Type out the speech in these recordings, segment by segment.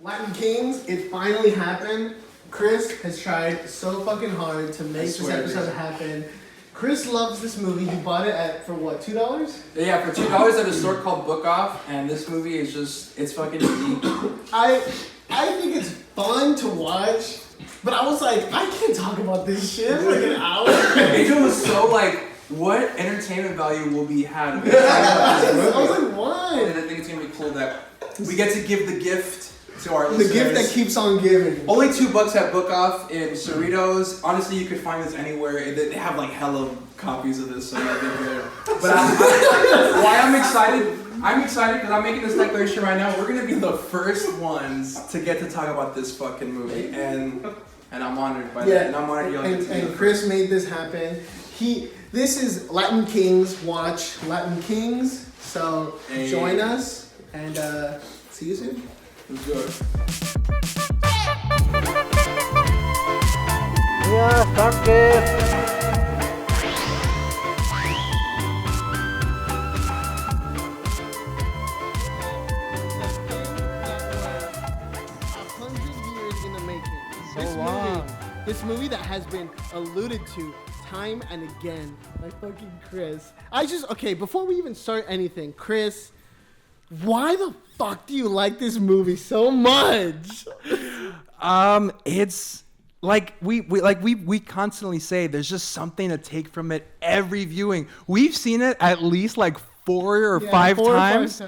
Latin Kings, it finally happened. Chris has tried so fucking hard to make this episode happen. Chris loves this movie. He bought it for what, $2? Yeah, for $2 at a store called Book Off, and this movie is just, it's fucking unique. I think it's fun to watch, but I was like, I can't talk about this shit for like an hour. Angel was so like, what entertainment value will be had? I was like, why? And I think it's gonna be cool that we get to give the gift to our listeners. The gift that keeps on giving. Only $2 at Book Off in Cerritos. Honestly, you could find this anywhere. They have like hella copies of this, so yeah, they're good. But why I'm excited? I'm excited because I'm making this declaration right now. We're gonna be the first ones to get to talk about this fucking movie, and I'm honored by that. And I'm honored y'all get to And Chris made this happen. This is Latin Kings. Watch Latin Kings. So join us and see you soon. Let's go. Yeah, Cortez. This movie that has been alluded to time and again by fucking Chris. Before we even start anything, Chris, why the fuck do you like this movie so much? It's like we constantly say there's just something to take from it every viewing. We've seen it at least like four or five times.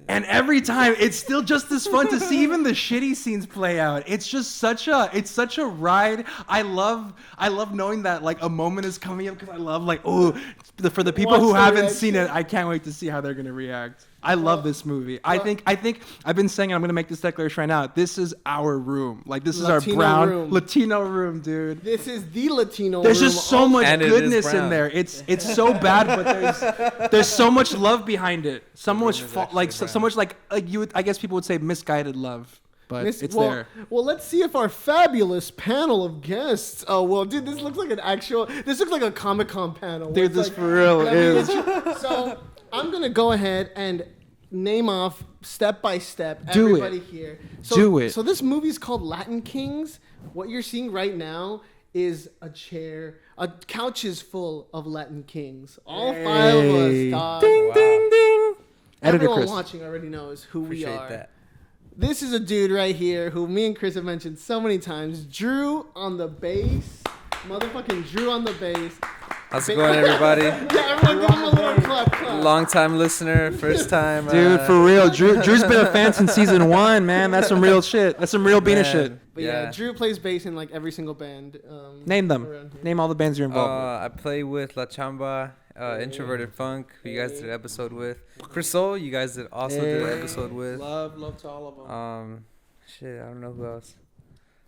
And every time it's still just as fun to see even the shitty scenes play out. It's just such a ride. I love knowing that like a moment is coming up because I love for the people who haven't seen it, I can't wait to see how they're gonna react. I love this movie. I think I've been saying it, I'm gonna make this declaration right now. This is our room. Like this is our brown Latino room, dude. This is the Latino room. There's just so much goodness in there. It's so bad, but there's so much love behind it. So much I guess people would say misguided love. But it's there. Well, let's see if our fabulous panel of guests. Oh, well, dude, this looks like a Comic-Con panel. Dude, this for real is. So I'm going to go ahead and name off step by step everybody here. Do it. So this movie's called Latin Kings. What you're seeing right now is a couch is full of Latin Kings. All five of us, dog. Ding, ding, ding. Everyone watching already knows who we are. That. This is a dude right here who me and Chris have mentioned so many times. Drew on the bass. Motherfucking Drew on the bass. How's it going, everybody? Yeah, everyone give him a little clap. Long time listener, first time. Dude, for real. Drew's been a fan since season 1, man. That's some real shit. That's some real Bina shit. But yeah, Drew plays bass in like every single band. Name them. Name all the bands you're involved with. I play with La Chamba, Introverted Funk, who you guys did an episode with. Crystal, you guys did an episode with. Love to all of them. Shit, I don't know who else.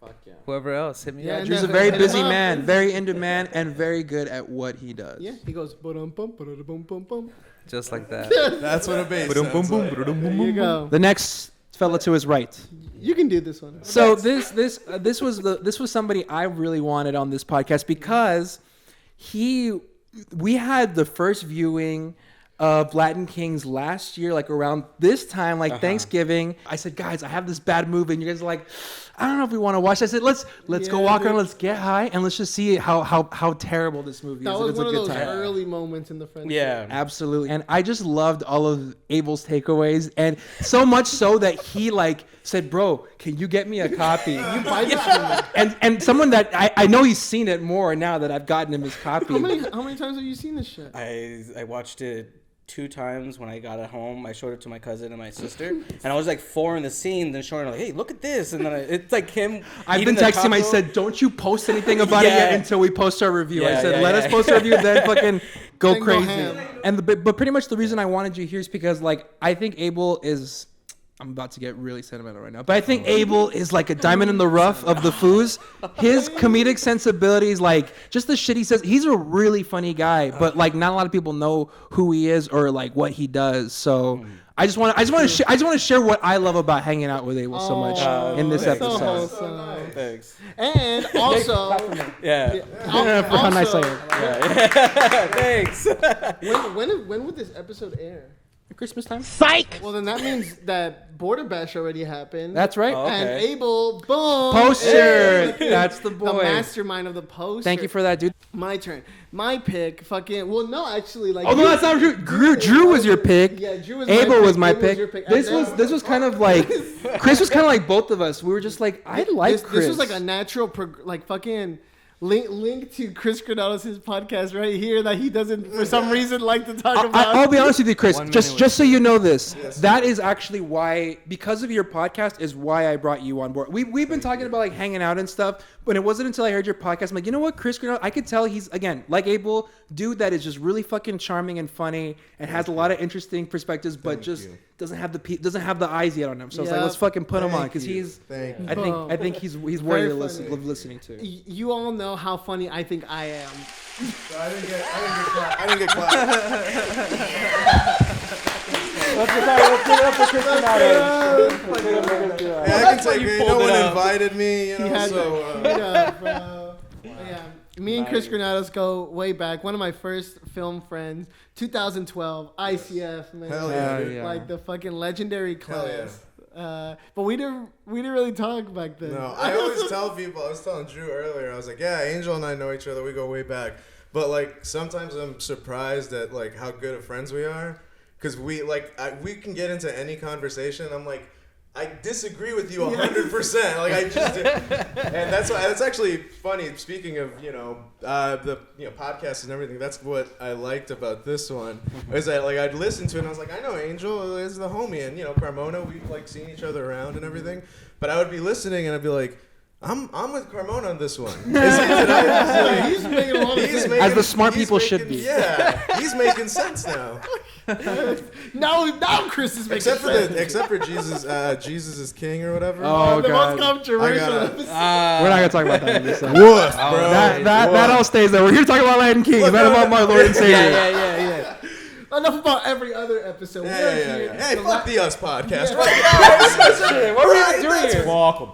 Fuck yeah. Whoever else, hit me up. Drew's a very busy man, very into man, and very good at what he does. Yeah, he goes ba-dum bum ba-dum bum bum. Just like that. That's what a bass sounds like. There you go. The next fella to his right. You can do this one. So this was somebody I really wanted on this podcast because we had the first viewing of Latin Kings last year, like around this time, like Thanksgiving. I said, guys, I have this bad movie, and you guys are like, I don't know if we want to watch. I said, let's go walk around, let's get high, and let's just see how terrible this movie is. That was it's one a of good those time. early moments in the friendship. Yeah, absolutely. And I just loved all of Abel's takeaways, and so much so that he like said, "Bro, can you get me a copy?" You buy this from me. And someone that I know he's seen it more now that I've gotten him his copy. How many times have you seen this shit? I watched it 2 times when I got it home. I showed it to my cousin and my sister, and I was like 4 in the scene, then showing her like, hey, look at this, and then it's like him. I've been texting him. I said, don't you post anything about it yet until we post our review. I said, let us post our review, then fucking go crazy. But pretty much the reason I wanted you here is because like I think Abel is. I'm about to get really sentimental right now, but I think Abel is like a diamond in the rough of the Foos. His comedic sensibilities, like just the shit he says, he's a really funny guy, but like not a lot of people know who he is or like what he does. So I just want to share what I love about hanging out with Abel so much in this episode. So Thanks. and also, For how nice I am. Thanks. when would this episode air? at Christmas time. Well, then that means that Border Bash already happened. That's right. Oh, And okay. Abel, boom. Poster. Hey. That's the The boy. mastermind of the poster. Thank you for that, dude. My turn. My pick, fucking. Well, no, actually, like. Oh no, that's not true. Drew was your pick. Yeah, Drew was Abel my pick. was my Abel was pick. your pick. This And was kind of like Chris was kind of like both of us. We were just like, I like Chris. This was like a natural, like fucking link to Chris Granados' podcast right here that he doesn't for some reason like to talk about. I'll be honest with you, Chris. 1 Just minute just so you know this, that is actually why, because of your podcast, is why I brought you on board. We've been talking about like hanging out and stuff, but it wasn't until I heard your podcast. I'm like, you know what, Chris Granados, I could tell he's again like Abel, dude that is just really fucking charming and funny and has a lot of interesting perspectives, but just doesn't have the eyes yet on him. So it's like, let's fucking put him on because he's. I think he's worthy of listening to. You all know how funny I think I am. I didn't get clapped. Let's give it up for Chris Granados. Yeah, I can take it. No one invited me, you He know, had so. bro. Yeah. Me and Chris Granados go way back. One of my first film friends, 2012, ICF, man. Hell yeah, dude. Like the fucking legendary Hell yeah. class. But we didn't really talk back then. No, I always tell people, I was telling Drew earlier, I was like, yeah, Angel and I know each other, we go way back. But like, sometimes I'm surprised at like how good of friends we are. Because we can get into any conversation. I'm like, I disagree with you 100%. Like I just, and that's actually funny. Speaking of the podcast and everything, that's what I liked about this one is that like I'd listen to it and I was like, I know Angel is the homie, and Carmona, we've like seen each other around and everything, but I would be listening and I'd be like, I'm with Carmona on this one. He's making a lot of sense. As the smart people should be. Yeah, he's making sense now. Now Chris is making sense. Except for Jesus, Jesus is King or whatever. Oh, the God. most controversial I episode. We're not gonna talk about that in this episode. Woof, bro. That all stays there. We're here to talk about Latin Kings, not about my Lord and Savior. Yeah. Enough about every other episode. Yeah. Hey, fuck the Us podcast. Yeah. What were you doing here? Welcome.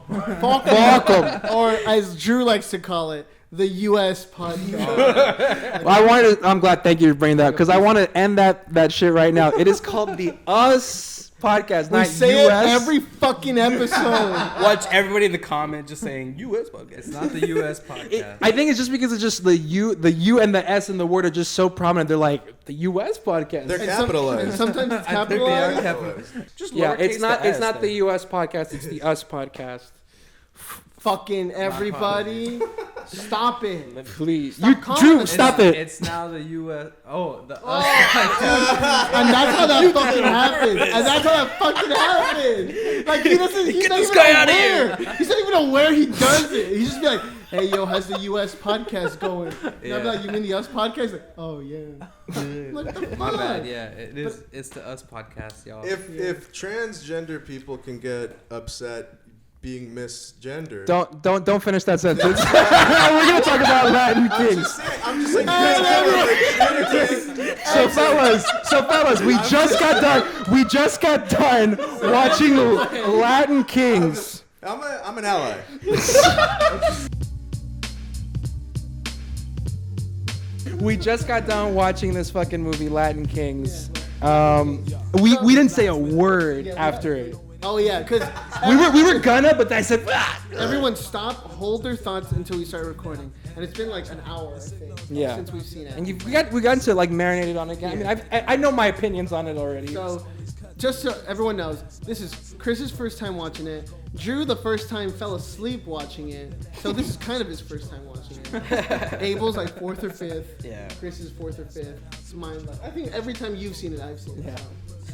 Or as Drew likes to call it, the U.S. podcast. I'm glad. Thank you for bringing that because I want to end that shit right now. It is called the Us podcast, We not say US. it every fucking episode. Watch everybody in the comment just saying U.S. podcast. It's not the U.S. podcast. I think it's just because it's just the U and the S in the word are just so prominent. They're like the U.S. podcast. They're And capitalized. sometimes it's I think they are capitalized. capitalized. Just yeah, it's lowercase not the S, the then. U.S. podcast. It's the Us podcast. Fucking everybody. Stop it. Please, Stop calling Drew, it stop It's- it. It's now the U.S. Oh, the And that's how that fucking happened. And that's how that fucking happened. Like he doesn't. He's not this even guy outta aware. He's not even aware he does it. He's just be like, "Hey, yo, how's the U.S. podcast going?" And I'll be Yeah. like, "You mean the Us podcast?" Like, "Oh yeah." Like the My fuck? bad. Yeah, it is. It's the Us podcast, y'all. If transgender people can get upset being misgendered, Don't finish that sentence. We're gonna talk about Latin Kings. I'm just saying. So fellas, we just got done watching Latin Kings. I'm an ally. We just got done watching this fucking movie, Latin Kings. We didn't say a word after it. Oh yeah, because We were gonna, but I said, "Ah." everyone stop, hold their thoughts until we start recording, and it's been like an hour, I think, Yeah. since we've seen it. And we got into like marinated on it again. I mean, I know my opinions on it already. So, just so everyone knows, this is Chris's first time watching it. Drew, the first time, fell asleep watching it. So this is kind of his first time watching it. Abel's like fourth or fifth. Yeah. Chris is fourth or fifth. It's mine. Like, I think every time you've seen it, I've seen it. Yeah.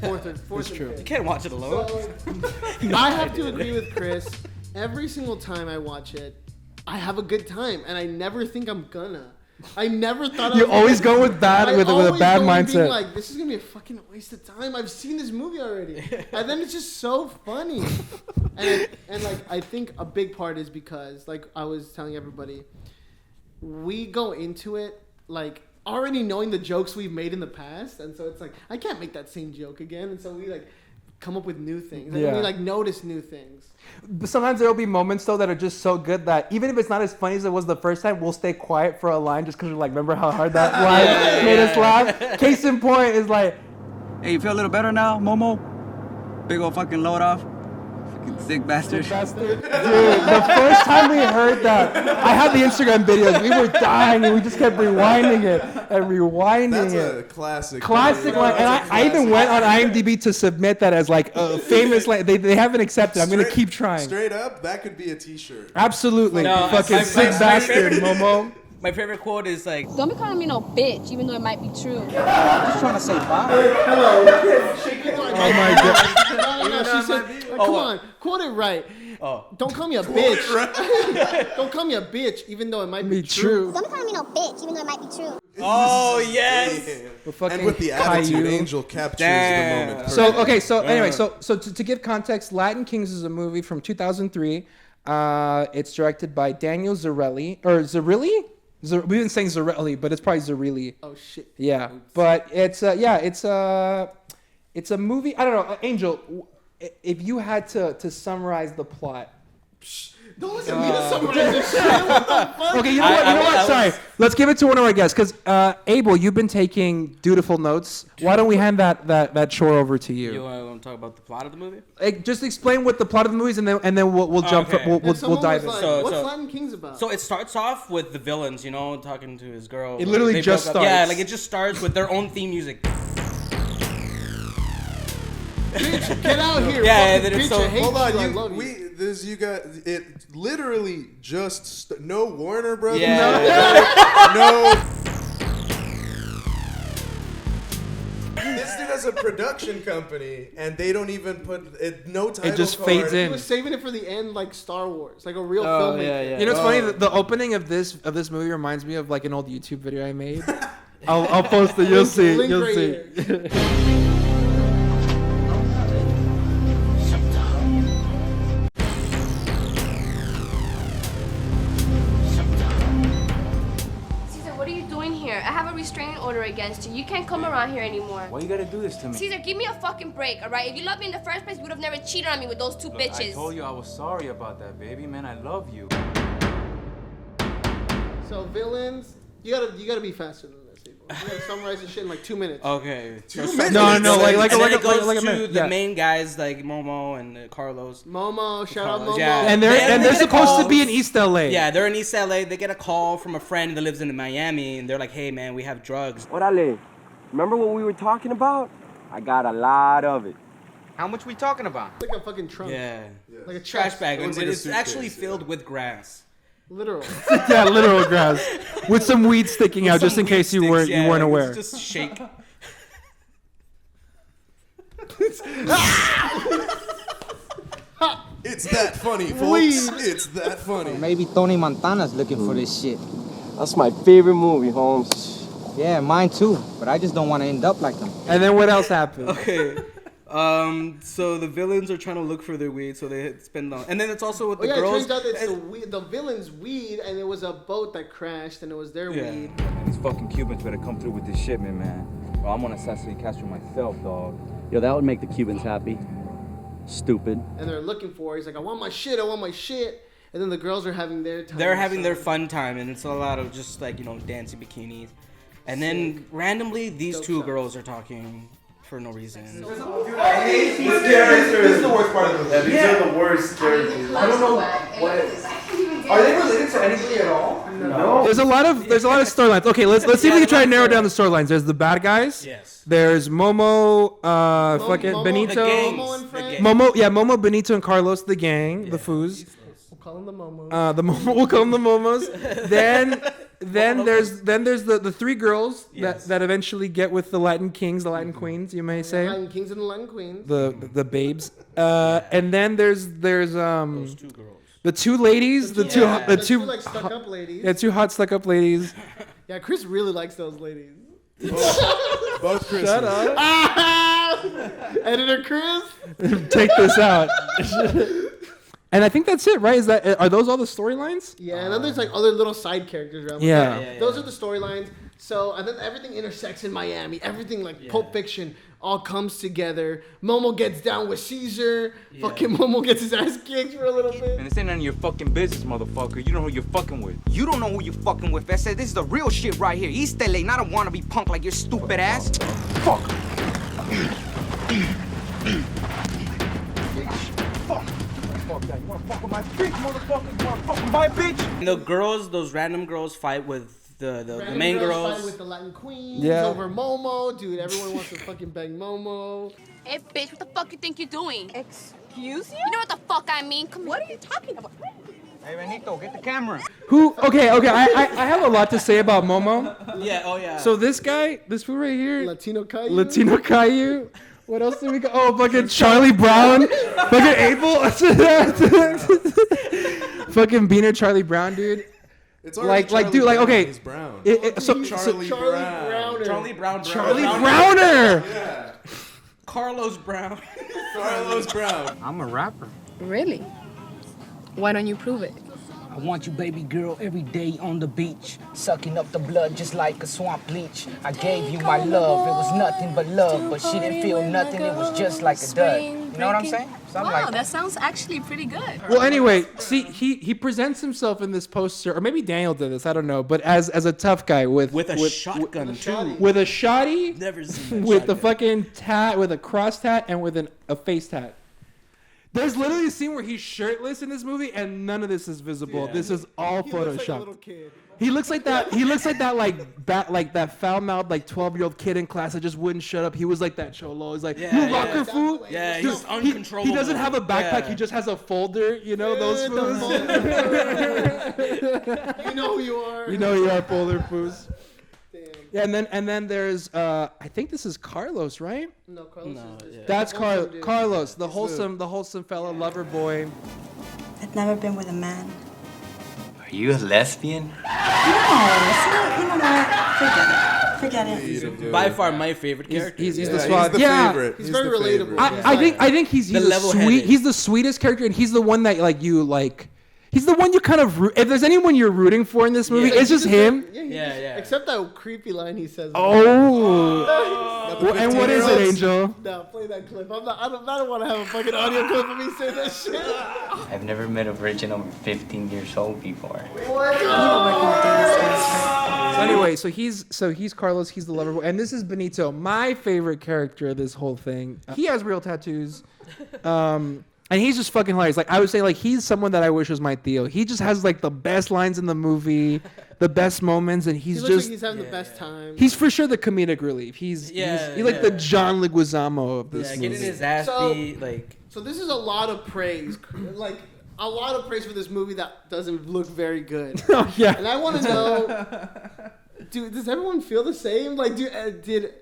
So fourth and true. fifth. You can't watch it alone. So, I have to agree with Chris. Every single time I watch it, I have a good time, and I never think I'm gonna. I never thought You I was always gonna- go with bad I with a always bad go in being mindset. like, this is gonna be a fucking waste of time. I've seen this movie already, and then it's just so funny. And like I think a big part is because like I was telling everybody, we go into it like already knowing the jokes we've made in the past, and so it's like I can't make that same joke again, and so we like come up with new things, and Yeah. we like notice new things. But sometimes there will be moments though that are just so good that even if it's not as funny as it was the first time, we'll stay quiet for a line just because we're like, remember how hard that line made us laugh? Case in point is like, Hey, you feel a little better now, Momo? Big old fucking load off. Fucking sick bastard. Dude, the first time we heard that, I had the Instagram videos. We were dying, and we just kept rewinding it and rewinding That's it. a classic. Classic line, and I even went on IMDb to submit that as like a famous line. They haven't accepted. I'm gonna keep trying. Straight up, that could be a T-shirt. Absolutely, No, fucking sick bastard, Momo. My favorite quote is like, Don't be calling me no bitch, even though it might be true. Just trying to say bye. Oh my god. No, she said, come on, quote it right. Don't call me a bitch. Don't call me a bitch, even though it might be true. Don't be calling me no bitch, even though it might be true. oh yes. And with the attitude, Caillou. Angel captures Damn. the moment. So okay, so anyway, so to give context, Latin Kings is a movie from 2003. It's directed by Daniel Zirilli or Zirilli. We've been saying Zirilli, but it's probably Zirilli. Oh shit. Yeah, but it's it's a movie. I don't know, Angel. If you had to summarize the plot. Don't look at me to summarize this shit. What the fuck? Okay, you know what? Sorry. Let's give it to one of our guests, because Abel, you've been taking dutiful notes. Why don't we hand that chore over to you? You want to talk about the plot of the movie? Just explain what the plot of the movie is, and then we'll jump. Okay. We'll dive in. Like, So- what's so- Latin Kings about? So it starts off with the villains, you know, talking to his girl. It literally They just broke up. Yeah, starts. like it just starts with their own theme music. Bitch, get out here. Yeah, fucking then it's bitch, so- I hate Hold you. I on, love you. you got it. Literally, just no Warner Brothers. Yeah. No. This dude has a production company, and they don't even put it. No title. It just card. fades He in. was saving it for the end, like Star Wars, like a real Oh, filmmaker. yeah. You know, it's funny. The opening of this movie reminds me of like an old YouTube video I made. I'll post it. You'll see. Link You'll right see. here. Caesar, what are you doing here? I have a restraining order against you. You can't come around here anymore. Why you gotta do this to me? Caesar, give me a fucking break, all right? If you loved me in the first place, you would have never cheated on me with those two Look, bitches. I told you I was sorry about that, baby. Man, I love you. So villains, you gotta be faster than this. Abel. You gotta summarize this shit in like 2 minutes. Okay. No, like And then it goes a to minute. the Yeah. main guys like Momo and Carlos. Momo, shout out Carlos, Momo. yeah. And They they're get a supposed call. to be in East LA. Yeah, they're in East LA. They get a call from a friend that lives in Miami, and they're like, "Hey, man, we have drugs." Orale, remember what we were talking about? I got a lot of it. How much we talking about? It's like a fucking trunk. Yeah, Like a trash chest. bag, It and looks like a it's actually suitcase, filled with grass. Literal. Yeah, literal grass with some weed sticking out, just in case you weren't aware. It's just shake. It's that funny, folks. It's that funny. Maybe Tony Montana's looking for this shit. That's my favorite movie, Holmes. Yeah, mine too. But I just don't want to end up like them. And then what else happened? Okay. So the villains are trying to look for their weed, so they spend on. And then it's also with Oh the yeah, girls. it turns out it's the villain's weed, and it was a boat that crashed, and it was their Yeah. weed. These fucking Cubans better come through with this shipment, man. Or I'm on assassinate Castro myself, dog. Yo, that would make the Cubans happy. Stupid. And they're looking for it. He's like, I want my shit, I want my shit. And then the girls are having their time. They're having their so- fun time, and it's a lot of just like, you know, dancing bikinis. And then randomly, these Dope two shots. girls are talking for no reason. I hate these characters. This is the worst part of the movie. These are the worst characters. I don't know what. Are they related to anybody at all? No. There's a lot of storylines. Okay, let's see if we can try and narrow down the storylines. There's the bad guys. Yes. There's Momo, fucking Momo, Benito. The gangs. Momo and The friends. gang. Momo, Benito, and Carlos, the gang, the Foos. We'll call them the Momo. We'll call them the Momos. then there's the three girls Yes. that eventually get with the Latin Kings, the Latin Queens, you may say, Latin Kings and the Latin Queens. the babes. And then there's Those two girls. the two ladies, the two like stuck up ladies. yeah, two hot stuck up ladies. Yeah, Chris really likes those ladies. Both Christmas. Shut up. Editor Chris. Take this out. And I think that's it, right? Are those all the storylines? Yeah, and then there's like other little side characters around. Yeah. Those are the storylines. So, and then everything intersects in Miami. Everything like Pulp Fiction all comes together. Momo gets down with Caesar. Fucking Momo gets his ass kicked for a little bit. Man, this ain't none of your fucking business, motherfucker. You don't know who you're fucking with. You don't know who you fucking with. I said this is the real shit right here. East LA, not a wannabe punk like your stupid ass. Fuck. And the girls, those random girls fight with the main girls. Fight with the Latin queens over Momo. Dude, everyone wants to fucking bang Momo. Hey, bitch, what the fuck you think you're doing? Excuse you? You know what the fuck I mean? Come What are you talking about? Hey, Benito, get the camera. Who? Okay. I have a lot to say about Momo. Yeah. Oh yeah. So this guy, this fool right here, Latino Caillou. What else did we go? Oh, fucking Charlie Brown, fucking Abel, fucking Beaner Charlie Brown, dude. It's already like, dude, like, Brown. okay. He's brown. Charlie Brown. Charlie Browner. Yeah. Carlos Brown. Carlos Brown. I'm a rapper. Really? Why don't you prove it? I want you, baby girl, every day on the beach, sucking up the blood just like a swamp leech. I gave you my love, it was nothing but love, but she didn't feel nothing, it was just like a dud. You know what I'm saying? Something Wow, like that sounds actually pretty good. Well, anyway, see, he presents himself in this poster, or maybe Daniel did this, I don't know, but as a tough guy with a shotgun too. With a shotty, Never seen that with the shotgun. fucking tat, with a cross tat, and with a face tat. There's literally a scene where he's shirtless in this movie, and none of this is visible. Yeah. This is all He Photoshopped. looks like a little kid. He looks like that. He looks like that, like that foul-mouthed, like 12-year-old kid in class that just wouldn't shut up. He was like that cholo. He's like, you rocker fool. Yeah, Dude, he's uncontrollable. He doesn't have a backpack. Yeah. He just has a folder. You know those fools. You know who you are. You know you are folder foos. Yeah, and then there's I think this is Carlos, right? No, Carlos. That's Carlos, the wholesome fella, lover boy. I've never been with a man. Are you a lesbian? Forget it. By far my favorite character. He's the swag. He's very relatable. I think he's the sweet. He's the sweetest character, and he's the one that you like. He's the one you kind of root. If there's anyone you're rooting for in this movie, it's just him. Yeah. Except that creepy line he says. And what is it, Angel? No, play that clip. I don't want to have a fucking audio clip of me saying that shit. I've never met a virgin over 15 years old before. Anyway, so he's Carlos. He's the lover boy, and this is Benito, my favorite character of this whole thing. He has real tattoos. And he's just fucking hilarious. Like I would say, like he's someone that I wish was my Theo. He just has like the best lines in the movie, the best moments, and he looks like he's having the best time. He's for sure the comedic relief. He's like the John Leguizamo of this movie. Getting his ass beat, like. So this is a lot of praise, like a lot of praise for this movie that doesn't look very good. Oh yeah. And I want to know, dude, does everyone feel the same? Like, did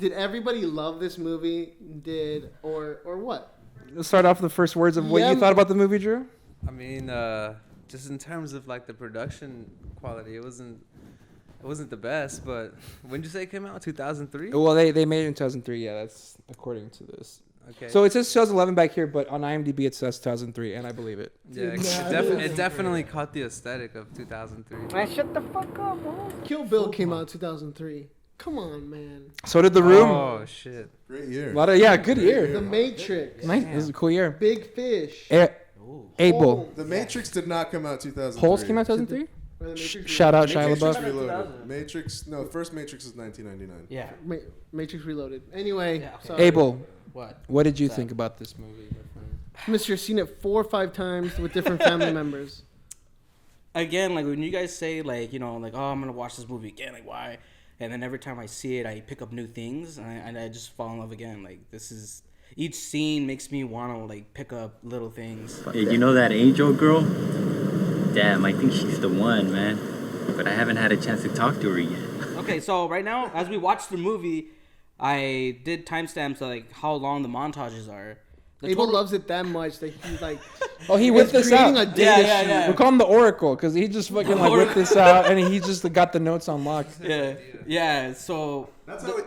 everybody love this movie? Or what? Let's start off with the first words of what you thought about the movie, Drew. I mean, just in terms of like the production quality, it wasn't the best. But when did you say it came out? 2003. Well, they made it in 2003. Yeah, that's according to this. Okay. So it says 2011 back here, but on IMDb it says 2003, and I believe it. Yeah, it definitely caught the aesthetic of 2003. Man, shut the fuck up, bro. Kill Bill came out 2003. Come on, man. So did The Room. Oh shit. Great year. Good year. The Matrix. Nice. This is a cool year. Big Fish. Abel. The Matrix did not come out 2003. Pulse came out 2003. Shout out Shia LaBeouf. Reloaded. Matrix. No, first Matrix is 1999. Yeah. Matrix Reloaded. Anyway. Yeah, okay. Sorry. Abel. What did you think about this movie? Mr. Seen it 4 or 5 times with different family members. Again, like when you guys say like like I'm gonna watch this movie again, like why? And then every time I see it, I pick up new things, and I just fall in love again. Like each scene makes me want to like pick up little things. Hey, you know that Angel girl? Damn, I think she's the one, man. But I haven't had a chance to talk to her yet. Okay, so right now, as we watch the movie, I did timestamps like how long the montages are. Abel loves it that much that he's like, he whipped this out. A data sheet. We call him the Oracle because he just fucking whipped this out and he just got the notes on lock. Yeah. So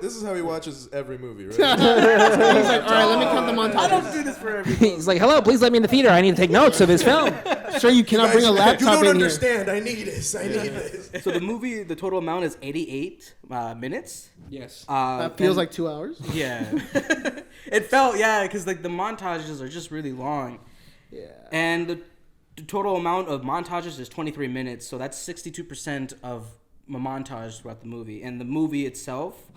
this is how he watches every movie, right? He's like, all right, let me count the montages. I don't do this for everything. He's like, hello, please let me in the theater. I need to take notes of this film. Sir, you cannot bring a laptop in here. You don't understand. I need this. So the movie, the total amount is 88 minutes. Yes. That feels like 2 hours. Yeah. It felt, because like the montages are just really long. Yeah. And the total amount of montages is 23 minutes. So that's 62% of a montage throughout the movie. And the movie itself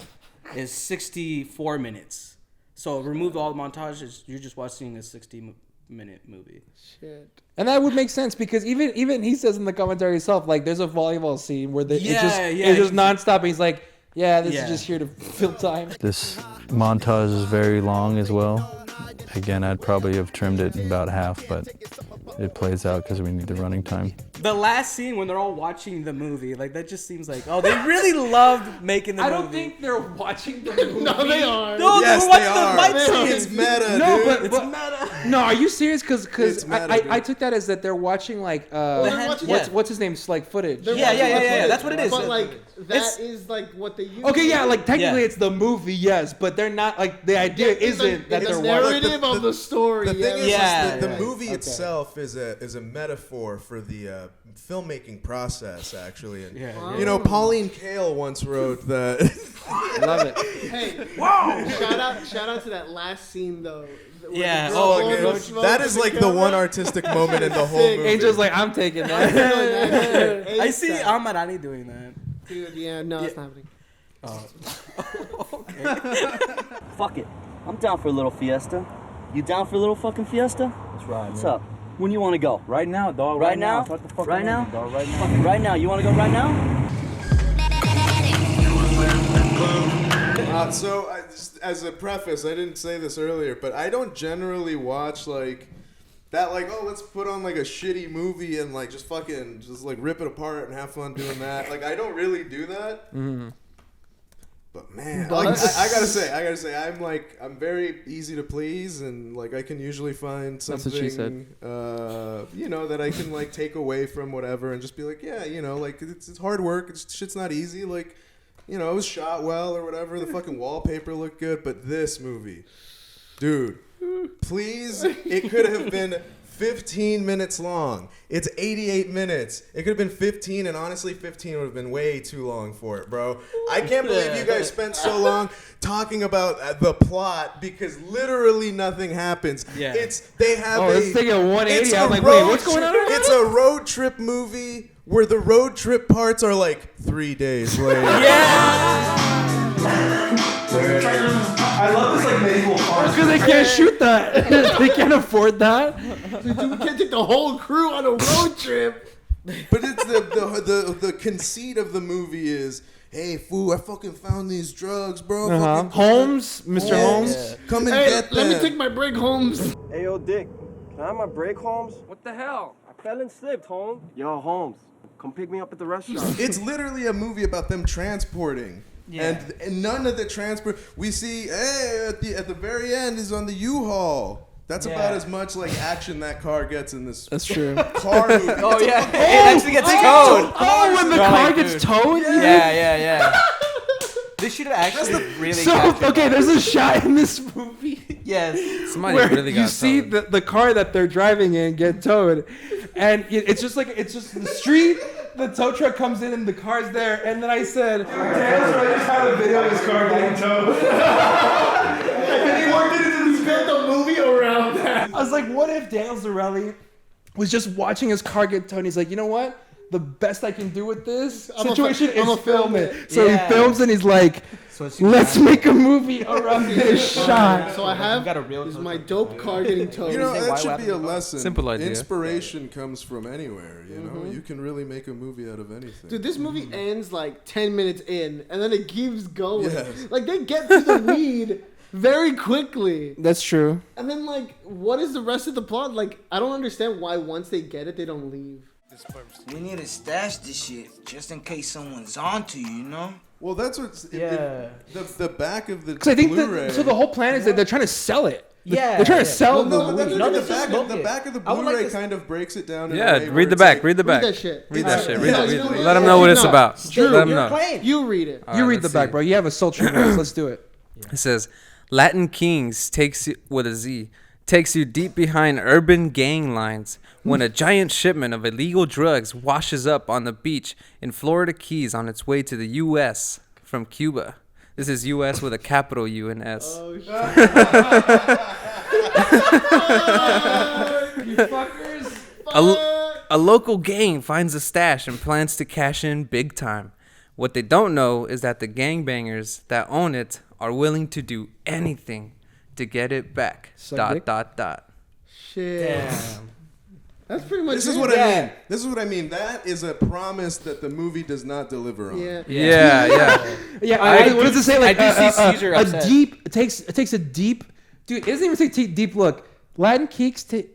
is 64 minutes. So remove all the montages. You're just watching a 60-minute movie. Shit. And that would make sense because even he says in the commentary himself, like there's a volleyball scene where it's just nonstop. And he's like, this is just here to fill time. This montage is very long as well. Again, I'd probably have trimmed it about half, but it plays out because we need the running time. The last scene when they're all watching the movie, like that just seems like, they really loved making the movie. I don't think they're watching the movie. No, they are. No, yes, they they were are. watching the fight scene. It's meta, No, dude. but It's meta. No, are you serious? Because meta, I took that as that they're watching like what's his name's like footage. Yeah. That's what it is. But like that is like what they use. Okay, like technically it's the movie, yes, but they're not like the idea isn't that the they're narrative watching. of the story. The thing is the movie Okay. itself is a metaphor for the filmmaking process, actually. And, Wow. you know, Pauline Kael once wrote that. Love it. Hey, Whoa! Shout out to that last scene though. Yeah. That is like the one artistic moment in the whole movie. Angel's like, I'm taking that. I see Amarani doing that. Dude, it's not happening. Okay. Fuck it. I'm down for a little fiesta. You down for a little fucking fiesta? That's right. What's up? When you want to go? Right now, dog. Right now? Start the fucking Right now? engine, dog. Right now. Fucking right now. You want to go right now? So, as a preface, I didn't say this earlier, but I don't generally watch like that. Like, let's put on like a shitty movie and like just like rip it apart and have fun doing that. Like, I don't really do that. Mm-hmm. But man, like, I gotta say, I'm very easy to please, and like I can usually find something, That's what she said. That I can like take away from whatever, and just be like, like it's hard work. Shit's not easy. Like, it was shot well or whatever. The fucking wallpaper looked good, but this movie, dude, please, it could have been 15 minutes long. It's 88 minutes. It could have been 15, and honestly, 15 would have been way too long for it, bro. I can't believe you guys spent so long talking about the plot because literally nothing happens. Yeah. They have let's take a 180. it's I'm a like, road wait, what's going on? It's a road trip movie where the road trip parts are like 3 days later. I love this like medieval farce because they can't shoot that. They can't afford that. Dude, we can't take the whole crew on a road trip. But it's the conceit of the movie is, hey, fool, I fucking found these drugs, bro. Fucking Holmes, Mr. Holmes. Come and get them. Let me take my break, Holmes. Hey, yo, Dick, can I have my break, Holmes? What the hell? I fell and slipped, Holmes. Yo, Holmes, come pick me up at the restaurant. It's literally a movie about them transporting. Yeah. And none of the transport we see. Hey, at the very end is on the U-Haul. That's about as much like action that car gets in this. That's true. Car movie. It actually gets towed. When the car gets towed? Yeah. They should have actually really. There's a shot in this movie. Yes. Somebody where really got you see towed. the car that they're driving in get towed, and it's just the street. The tow truck comes in and the car's there, and then I said, "Dale's right just had a video of his car getting towed." And he worked it into the movie around that. I was like, "What if Daniel Zirilli was just watching his car get towed? And he's like, you know what? The best I can do with this situation is film it." So he films and he's like, let's make a movie around this shot. So I have my dope car getting towed. That should be a lesson. Simple idea. Inspiration comes from anywhere. You can really make a movie out of anything. Dude, this movie ends like 10 minutes in, and then it keeps going. Yes. Like, they get to the weed very quickly. That's true. And then, like, what is the rest of the plot? Like, I don't understand why once they get it, they don't leave. We need to stash this shit just in case someone's onto you, Well, that's what's the back of the Because I think Blu-ray. so the whole plan is that they're trying to sell it. Yeah. They're trying to sell Well, no, but the the back of the Blu-ray kind of breaks it down. Yeah, in a way read the where back. it's Read the back. Read that shit. Read that shit. Yeah, Let them know what it's about. Drew, Let them know. You read it. You read the back, bro. You have a sultry voice. Let's do it. It says, Latin Kings takes you, with a Z, takes you deep behind urban gang lines when a giant shipment of illegal drugs washes up on the beach in Florida Keys on its way to the U.S. from Cuba. This is U.S. with a capital U and S. Oh, shit. You fuckers. A local gang finds a stash and plans to cash in big time. What they don't know is that the gangbangers that own it are willing to do anything to get it back. Suck dick? Dot. Shit. Damn. That's pretty much This it. is what I mean. This is what I mean. That is a promise that the movie does not deliver on. Yeah. Yeah. What does it say? Like I do see Caesar a upset. deep. It takes a deep. Dude, it doesn't even say deep look. Latin Kinks takes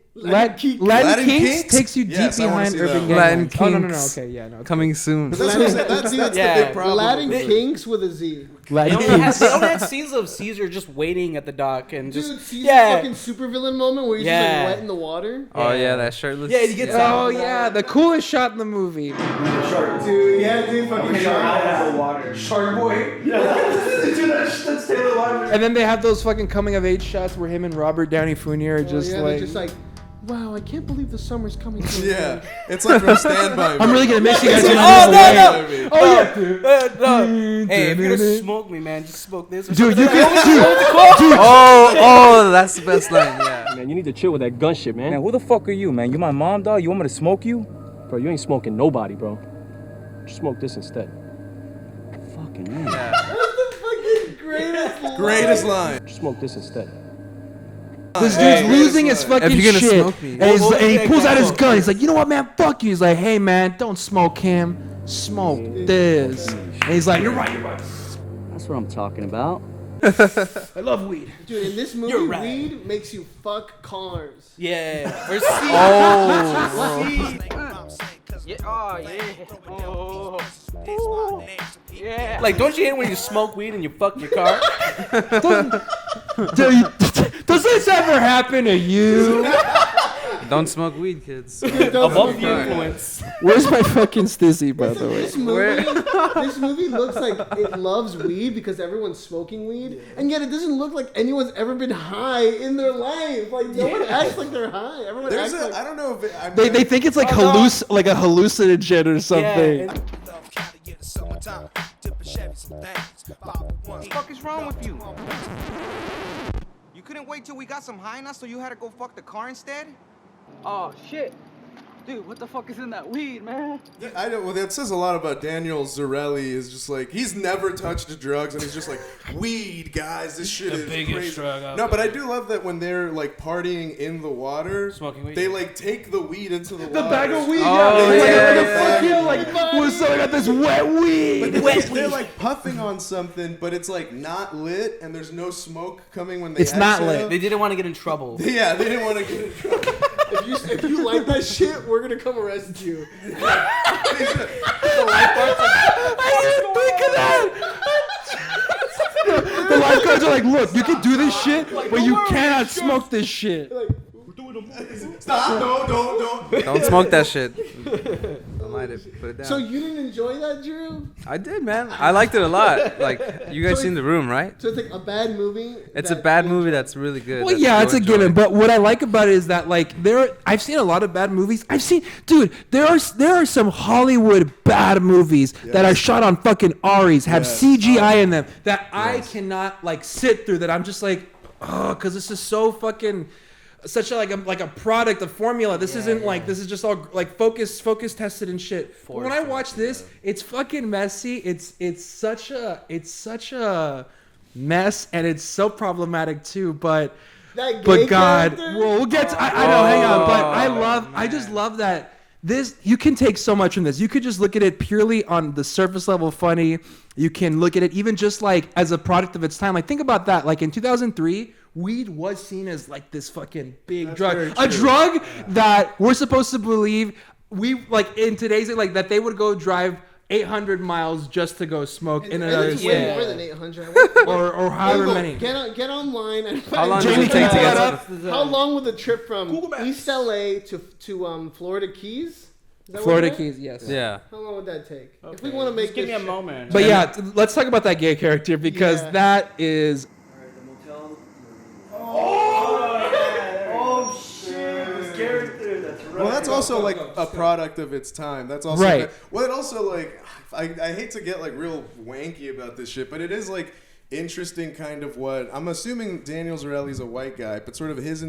you deep Yes, I wanna behind see urban that. Latin gangs. Oh no. Kinks. Okay, yeah, no. Coming soon. But that's what I'm saying. That's the big problem. Latin with it. Kinks with a Z. Latin They only Kinks. had scenes of Caesar just waiting at the dock and just Dude, Caesar's fucking supervillain moment where he's just Yeah. like wet in the water. Oh yeah, that shirtless. Yeah, he gets out. Oh yeah, the coolest shot in the movie. Dude, fucking shark. Shark boy. That's Taylor Lautner. And then they have those fucking coming of age shots where him and Robert Downey Jr. are just They're like. just like, wow, I can't believe the summer's coming to an Yeah, end. it's like from Stand By Me. I'm really gonna miss you guys. Oh, Oh yeah. No. Hey, if you're gonna smoke me, man, just smoke this. Or Dude, something. you can. Dude. Oh, that's the best line. Yeah. Man, you need to chill with that gun shit, man. Man, who the fuck are you, man? You my mom, dog? You want me to smoke you? Bro, you ain't smoking nobody, bro. Just smoke this instead. Fucking man. That's the fucking Greatest line. Just smoke this instead. This dude's losing his fucking If you're gonna shit. smoke me. And he pulls out his gun. He's like, you know what, man? Fuck you. He's like, hey, man, don't smoke him. Smoke this. And he's like, you're right. That's what I'm talking about. I love weed. Dude, in this movie, You're right. weed makes you fuck cars. Yeah. Or Yeah, oh, yeah. Oh. Yeah. Like, don't you hate when you smoke weed and you fuck your car? Does this ever happen to you? Don't smoke weed, kids. Above the influence. Where's my fucking stizzy, by the way? This movie looks like it loves weed because everyone's smoking weed, and yet it doesn't look like anyone's ever been high in their life. Like no one acts like they're high. Everyone acts like I don't know if it, They think it's like like a hallucinogen or something. What the fuck is wrong with you? You couldn't wait till we got some high enough so you had to go fuck the car instead? Oh shit. Dude, what the fuck is in that weed, man? I know. Well, that says a lot about Daniel Zirilli. Is just like he's never touched drugs, and he's just like weed, guys. This shit is crazy. No, but I do love that when they're like partying in the water, smoking weed. They like take the weed into the water. The bag of weed, Oh, yeah. yeah. Like, what's up? I got this wet weed. But they're like puffing on something, but it's like not lit, and there's no smoke coming when they. It's not exhale. lit. They didn't want to get in trouble. Yeah, they didn't want to get in trouble. if you like that shit, we're gonna come arrest you. I didn't think of that. The lifeguards are like, look, you can do this shit, but you cannot smoke this shit. Stop! Don't. Don't smoke that shit. Don't light it. Put it down. So you didn't enjoy that, Drew? I did, man. I liked it a lot. Like you guys So seen The Room, right? So it's like a bad movie. It's a bad movie that's really good. Well, that yeah, you'll it's a enjoy. given. But what I like about it is that like I've seen a lot of bad movies. Dude, there are some Hollywood bad movies that are shot on fucking Aries, have CGI in them that I cannot like sit through. That I'm just like, oh, because this is so fucking. Such a like a product, a formula. This isn't like this is just all like focus tested and shit. But when I watch this, it's fucking messy. It's such a mess, and it's so problematic too. But God, well, we'll get. I know. Hang on, but I just love that. This you can take so much from this. You could just look at it purely on the surface level funny. You can look at it even just like as a product of its time. Like think about that. Like in 2003. Weed was seen as like this fucking big drug. A drug that we're supposed to believe we like in today's like that they would go drive 800 miles just to go smoke in another state. Way more than 800. or however many. Get online and How long Jamie, does it take to get How long would the trip from East LA to Florida Keys? Is that Florida what it is? Keys, yes. Yeah. How long would that take? If we want to make Just give this me a shit- moment. But yeah, let's talk about that gay character because that is. Oh shit! This character, that's right. Well, that's also like a product of its time. That's also Right. Well, it also like I hate to get like real wanky about this shit, but it is like interesting kind of what I'm assuming Daniel Zirilli's a white guy, but sort of his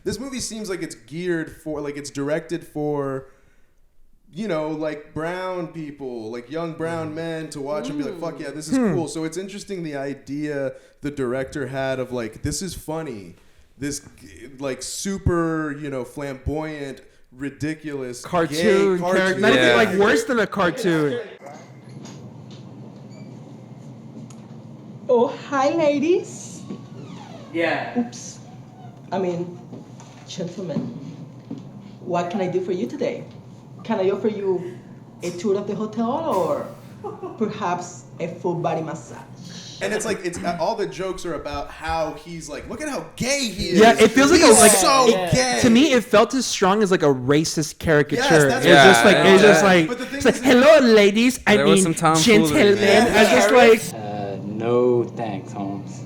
this movie seems like it's geared for like it's directed for you know, like brown people, like young brown men to watch and be like, fuck yeah, this is cool. So it's interesting the idea the director had of like, this is funny. This like super, you know, flamboyant, ridiculous cartoon character. Not even like worse than a cartoon. Oh, hi, ladies. Yeah. Oops. I mean, gentlemen. What can I do for you today? Can I offer you a tour of the hotel or perhaps a full body massage? And it's like all the jokes are about how he's like, look at how gay he is. Yeah, it feels like he's so gay. To me, it felt as strong as like a racist caricature. Yes, it was just like, it's like, hello, ladies. I mean, gentlemen. I was just like, no thanks, Holmes.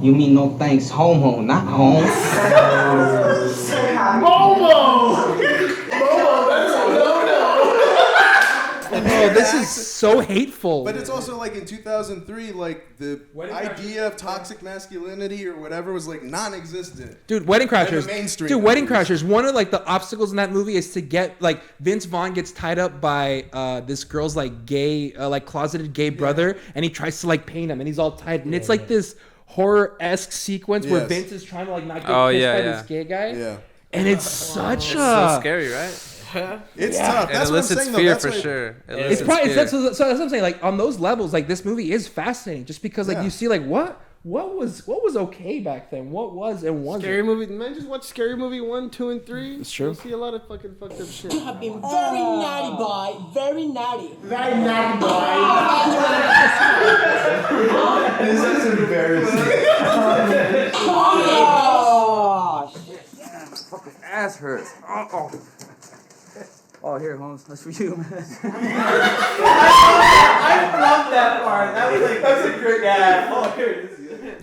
You mean no thanks, homo, not Holmes. Momo! Oh, this is so hateful. But it's also like in 2003, like the idea of toxic masculinity or whatever was like non-existent. Dude, Wedding Crashers. In the mainstream Dude, Wedding movies. Crashers. One of like the obstacles in that movie is to get like Vince Vaughn gets tied up by this girl's like gay, like closeted gay brother, and he tries to like paint him, and he's all tied, and it's like this horror-esque sequence where Vince is trying to like not get kissed by this gay guy. Yeah. And it's such It's so scary, right? It's tough. That's it what I'm elicits saying, fear though. for That's sure. It's probably so that's what I'm saying. Like on those levels, like this movie is fascinating, just because like you see like what was okay back then, what was and wasn't. Scary movie. Man, just watch Scary Movie 1, 2, and 3. It's true. You'll see a lot of fucking fucked up shit. You have been very naughty, boy. Very naughty. Very naughty, boy. This is embarrassing. Oh, Fucking ass hurts. Oh, here, Holmes. That's for you, man. I love that part. That's a great guy. Oh, here it is.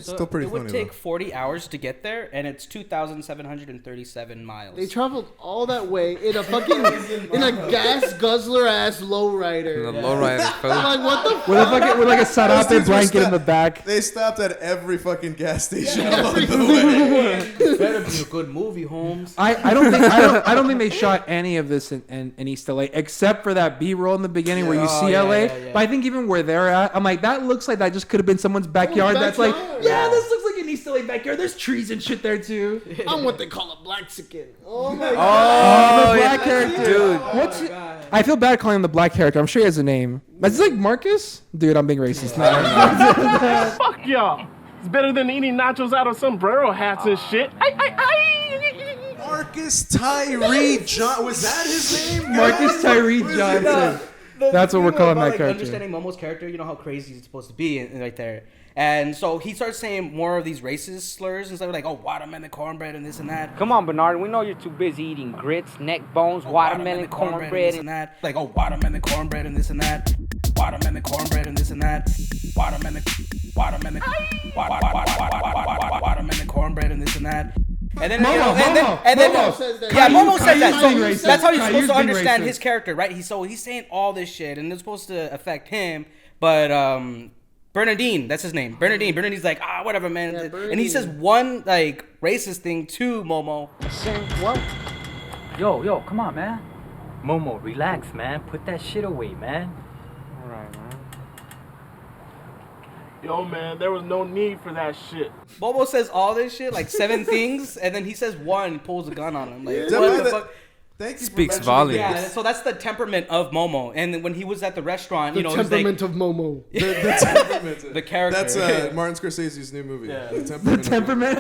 Still pretty It would funny, take 40 hours to get there, and it's 2,737 miles. They traveled all that way in a fucking in a gas guzzler ass lowrider. In a lowrider, I'm like, what the fuck? With like a sarape blanket in the back. They stopped at every fucking gas station along the way. Better be a good movie, Holmes. I don't think they shot any of this in East LA except for that B-roll in the beginning where you see LA. But I think even where they're at, I'm like, that looks like that just could have been someone's backyard. That's like, yeah, this looks like an East LA backyard. There's trees and shit there too. I'm what they call a Blaxican. Oh my god. The black character. Dude. I feel bad calling him the black character. I'm sure he has a name. Is it like Marcus? Dude, I'm being racist now. Fuck y'all. It's better than eating nachos out of sombrero hats and shit. Marcus Tyree Johnson. Was that his name? Marcus Tyree Johnson. That's what we're calling that character. Understanding Momo's character, you know how crazy he's supposed to be right there. And so he starts saying more of these racist slurs and stuff like, oh, watermelon cornbread and this and that. Come on, Bernard. We know you're too busy eating grits, neck bones, watermelon cornbread, and that. Like, oh, watermelon cornbread and this and that. Watermelon cornbread and this and that. Watermelon cornbread and this and that. And then Momo says that. Yeah, Momo says that. So that's how you're supposed to understand his character, right? He's saying all this shit, and it's supposed to affect him. But Bernardine, that's his name. Bernardine's like, whatever, man. Yeah, and he says one like racist thing to Momo. What? Yo, come on, man. Momo, relax, man. Put that shit away, man. All right, man. Yo, man, there was no need for that shit. Momo says all this shit, like 7 things, and then he says one, pulls a gun on him. Like, what the fuck? Thank you. Speaks volumes. Yeah, so that's the temperament of Momo. And when he was at the restaurant, the temperament of Momo. The temperament. The character. That's Martin Scorsese's new movie. Yeah. The temperament.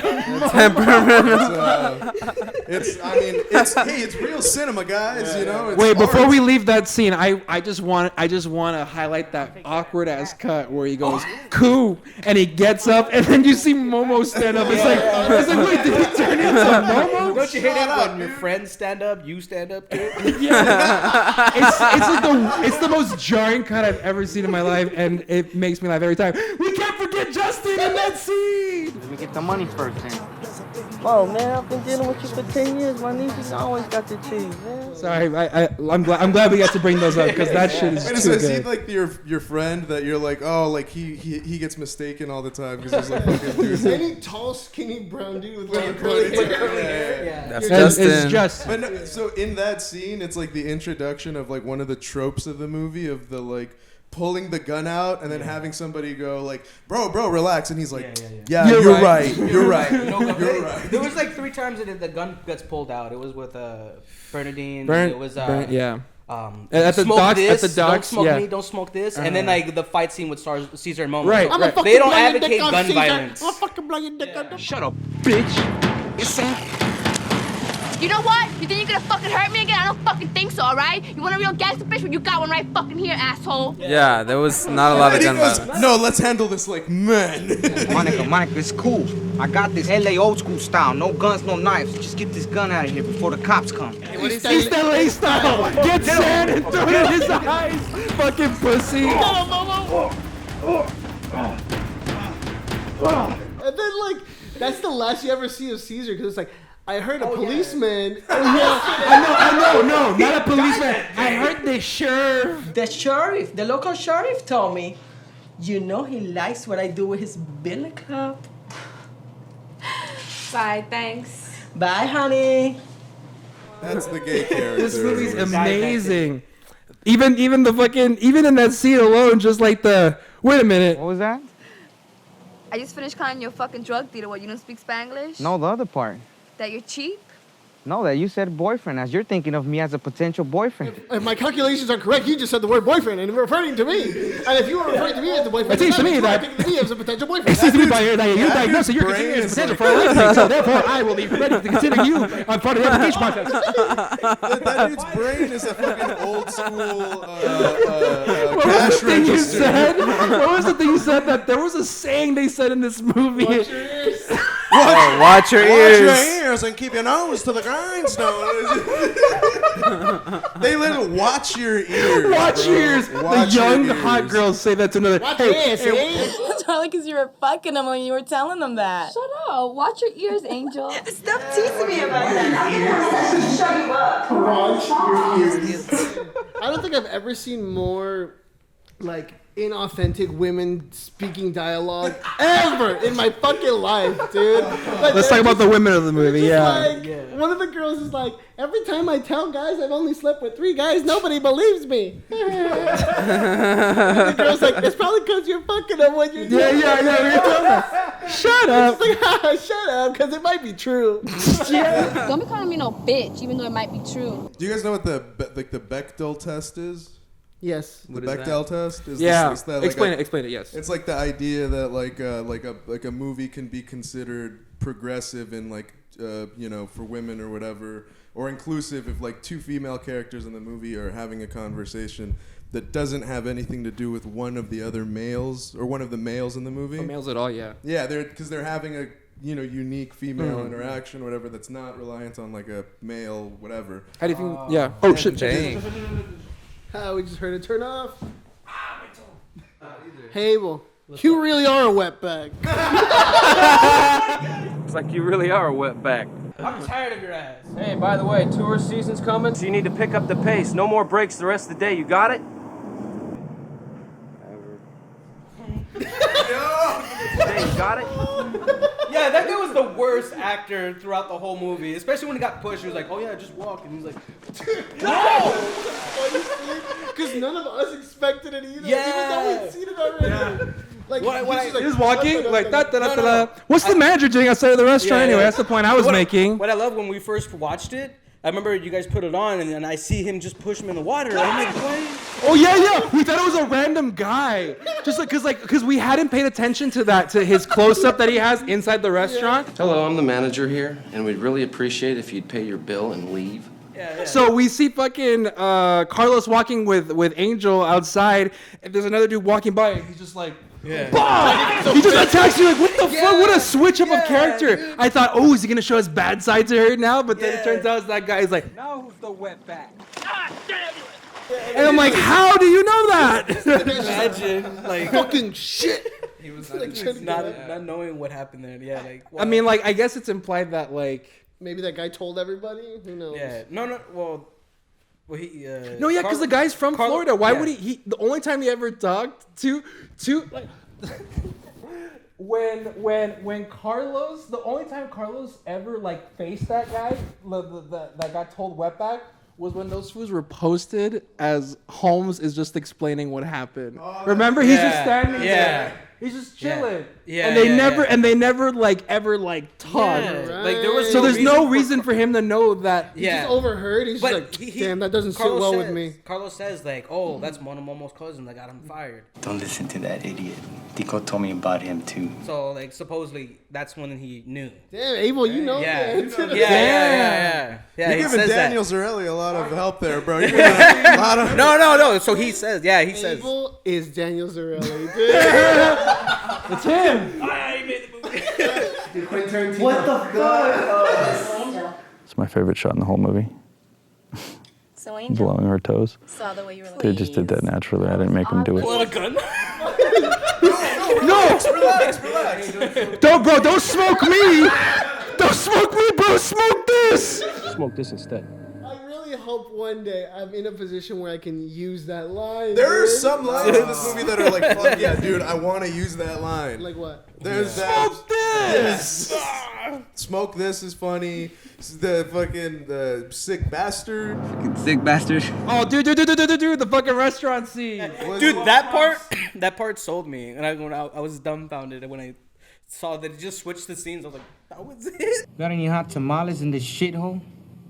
It's real cinema, guys. You know. Wait, before we leave that scene, I just want to highlight that awkward ass cut where he goes "coo" and he gets up and then you see Momo stand up. It's like wait, did he turn into Momo? Don't you hate it when your friends stand up, you stand up too? Yeah. It's the most jarring cut I've ever seen in my life, and it makes me laugh every time. We can't forget Justin in that scene. Let me get the money first, then. Oh man, I've been dealing with you for 10 years. My niece has always got the cheese, man. Sorry, I'm glad we got to bring those up because that shit is too Is he good. like your friend that you're like, oh, like he gets mistaken all the time because he's like fucking dude. Any tall, skinny brown dude with like curly hair. Yeah. That's Justin. It's just. But no, so in that scene, it's like the introduction of like one of the tropes of the movie of the like pulling the gun out and then having somebody go like, bro, relax, and he's like, yeah, you're right. You're right. There was like 3 times that the gun gets pulled out. It was with Bernadine. It was at the smoke docks. this, At the docks, don't smoke me, don't smoke this, and then like the fight scene with Caesar and Momo. Right, So right. they don't advocate gun violence. Shut up, bitch. You know what? You think you're gonna fucking hurt me again? I don't fucking think so, alright? You want a real gangster bitch? Well, you got one right fucking here, asshole. Yeah, there was not a lot of gun violence. No, let's handle this like men. Monica, it's cool. I got this LA old school style. No guns, no knives. Just get this gun out of here before the cops come. East LA style. Get sand and throw it in his eyes. Fucking pussy. And then like that's the last you ever see of Caesar because it's like I heard a policeman. I know, no, not a policeman. I heard the sheriff. The local sheriff told me, you know he likes what I do with his billy club. Bye, thanks. Bye, honey. That's the gay character. This movie's amazing. Even in that scene alone, just like wait a minute. What was that? I just finished calling you a fucking drug dealer. What, you don't speak Spanglish? No, the other part. That you're cheap? No, that you said boyfriend, as you're thinking of me as a potential boyfriend. If my calculations are correct, you just said the word boyfriend and you're referring to me. And if you were referring to me as the boyfriend, It seems to me that thinking of me as a potential boyfriend. it seems to me by your diagnosis, you're considering me as potential for a life. So therefore, I will be ready to consider you on part of the application process. That dude's brain is a fucking old school What was cash the thing you register. said? What was the thing you said that there was a saying they said in this movie? Watch your ears. Watch your ears. Watch your ears and keep your nose to the grindstone. They literally watch your ears. Watch your ears. Watch The young your hot ears. girls say that to another. Watch your ears, That's probably because you were fucking them when you were telling them that. Shut up. Watch your ears, Angel. Stop teasing me about that. I'm gonna shut you up. Watch your ears. I don't think I've ever seen more like inauthentic women speaking dialogue ever in my fucking life, dude. Like, Let's talk about the women of the movie. Yeah. Like, one of the girls is like, every time I tell guys I've only slept with 3 guys, nobody believes me. The girl's like, it's probably because you're fucking them when you're Yeah. Shut up. It's like, shut up, because it might be true. Don't be calling me no bitch, even though it might be true. Do you guys know what the Bechdel test is? Yes. The Bechdel test is Explain it. Yes. It's like the idea that like a movie can be considered progressive in like for women or whatever, or inclusive if like 2 female characters in the movie are having a conversation that doesn't have anything to do with one of the other males or one of the males in the movie. No males at all. Yeah. Yeah, because they're having a unique female interaction, whatever, that's not reliant on like a male whatever. How do you think? Yeah. Oh shit. Dang. We just heard it turn off. Hey, well, you really are a wetbag. It's like you really are a wetback. I'm tired of your ass. Hey, by the way, tourist season's coming, so you need to pick up the pace. No more breaks the rest of the day. You got it? Hey, you got it? Yeah, that guy was the worst actor throughout the whole movie. Especially when he got pushed. He was like, oh yeah, just walk. And he's like, no! Because none of us expected it either. Yeah. Even though we'd seen it already. Like, He's walking like that. What's the manager doing outside of the restaurant anyway? That's the point I was making. What I love when we first watched it, I remember you guys put it on, and then I see him just push him in the water. I'm like, what? Oh yeah. We thought it was a random guy, just because we hadn't paid attention to his close up that he has inside the restaurant. Hello, I'm the manager here, and we'd really appreciate if you'd pay your bill and leave. So we see fucking Carlos walking with Angel outside, and there's another dude walking by, and he's just like, BAM! He just attacks you like, what the fuck? What a switch up of character. Dude. I thought, oh, is he gonna show his bad side to her now? But then it turns out it's that guy. He's like, now who's the wetback? And I'm like, how do you know that? Imagine, like, fucking shit. He was Like, not knowing what happened there. Yeah, like. I mean, like, I guess it's implied that, like. Maybe that guy told everybody. Who knows? Yeah. No. Well, he. No, yeah, because the guy's from Florida. Why would he? The only time he ever talked to like. When Carlos, the only time Carlos ever like faced that guy that got told wetback was when those fools were posted as Holmes is just explaining what happened. Remember, he's just standing there. He's just chilling. Yeah. And they never like ever like talked. Yeah. Like there was. So there's no reason for him to know that. He just overheard. He's just like, damn, that doesn't sit well with me. Carlos says like, oh, that's Mono Momo's cousin that got him fired. Don't listen to that idiot. Tico told me about him too. So like supposedly that's when he knew. Damn, Abel, you know. Yeah. Yeah. He You're giving says Daniel that. Zirilli a lot of help there, bro. You're giving a lot of. No. So he says, he says. Abel is Daniel Zirilli, dude. It's him. What the fuck? It's my favorite shot in the whole movie. So Angel Blowing her toes. saw the way you were They just did that naturally. I didn't make them do it. Pull out a gun. No! Relax. Don't smoke me! Don't smoke me, bro! Smoke this! Smoke this instead. I really hope one day I'm in a position where I can use that line. There are dude. some lines in this movie that are like, fuck yeah, dude, I want to use that line. Like what? There's that. Smoke this! Yes. Smoke this is funny. The fucking sick bastard. Sick bastard. Oh, dude, the fucking restaurant scene. Dude, that part sold me, and I was dumbfounded when I saw that it just switched the scenes. I was like, that was it. Got any hot tamales in this shithole?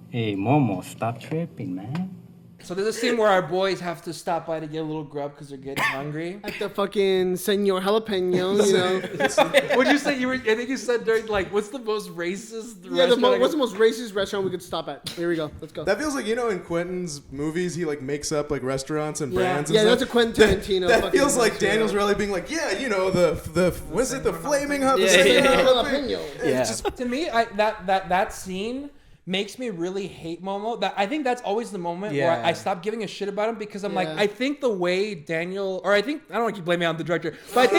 Hey, Momo, stop tripping, man. So there's a scene where our boys have to stop by to get a little grub because they're getting hungry. At the fucking Senor Jalapeno, you know. What'd you say? I think you said during, like, what's the most racist restaurant? What's the most racist restaurant we could stop at? Here we go. Let's go. That feels like, you know, in Quentin's movies, he like makes up like restaurants and brands. Yeah, and that's stuff. a Quentin Tarantino. That feels like Daniel's really being like, yeah, you know, the was it the flaming hot? Jalapeno. Yeah. To me, that scene makes me really hate Momo. I think that's always the moment where I stop giving a shit about him because I'm like, I think the way Daniel, or I don't want to keep blaming on the director, but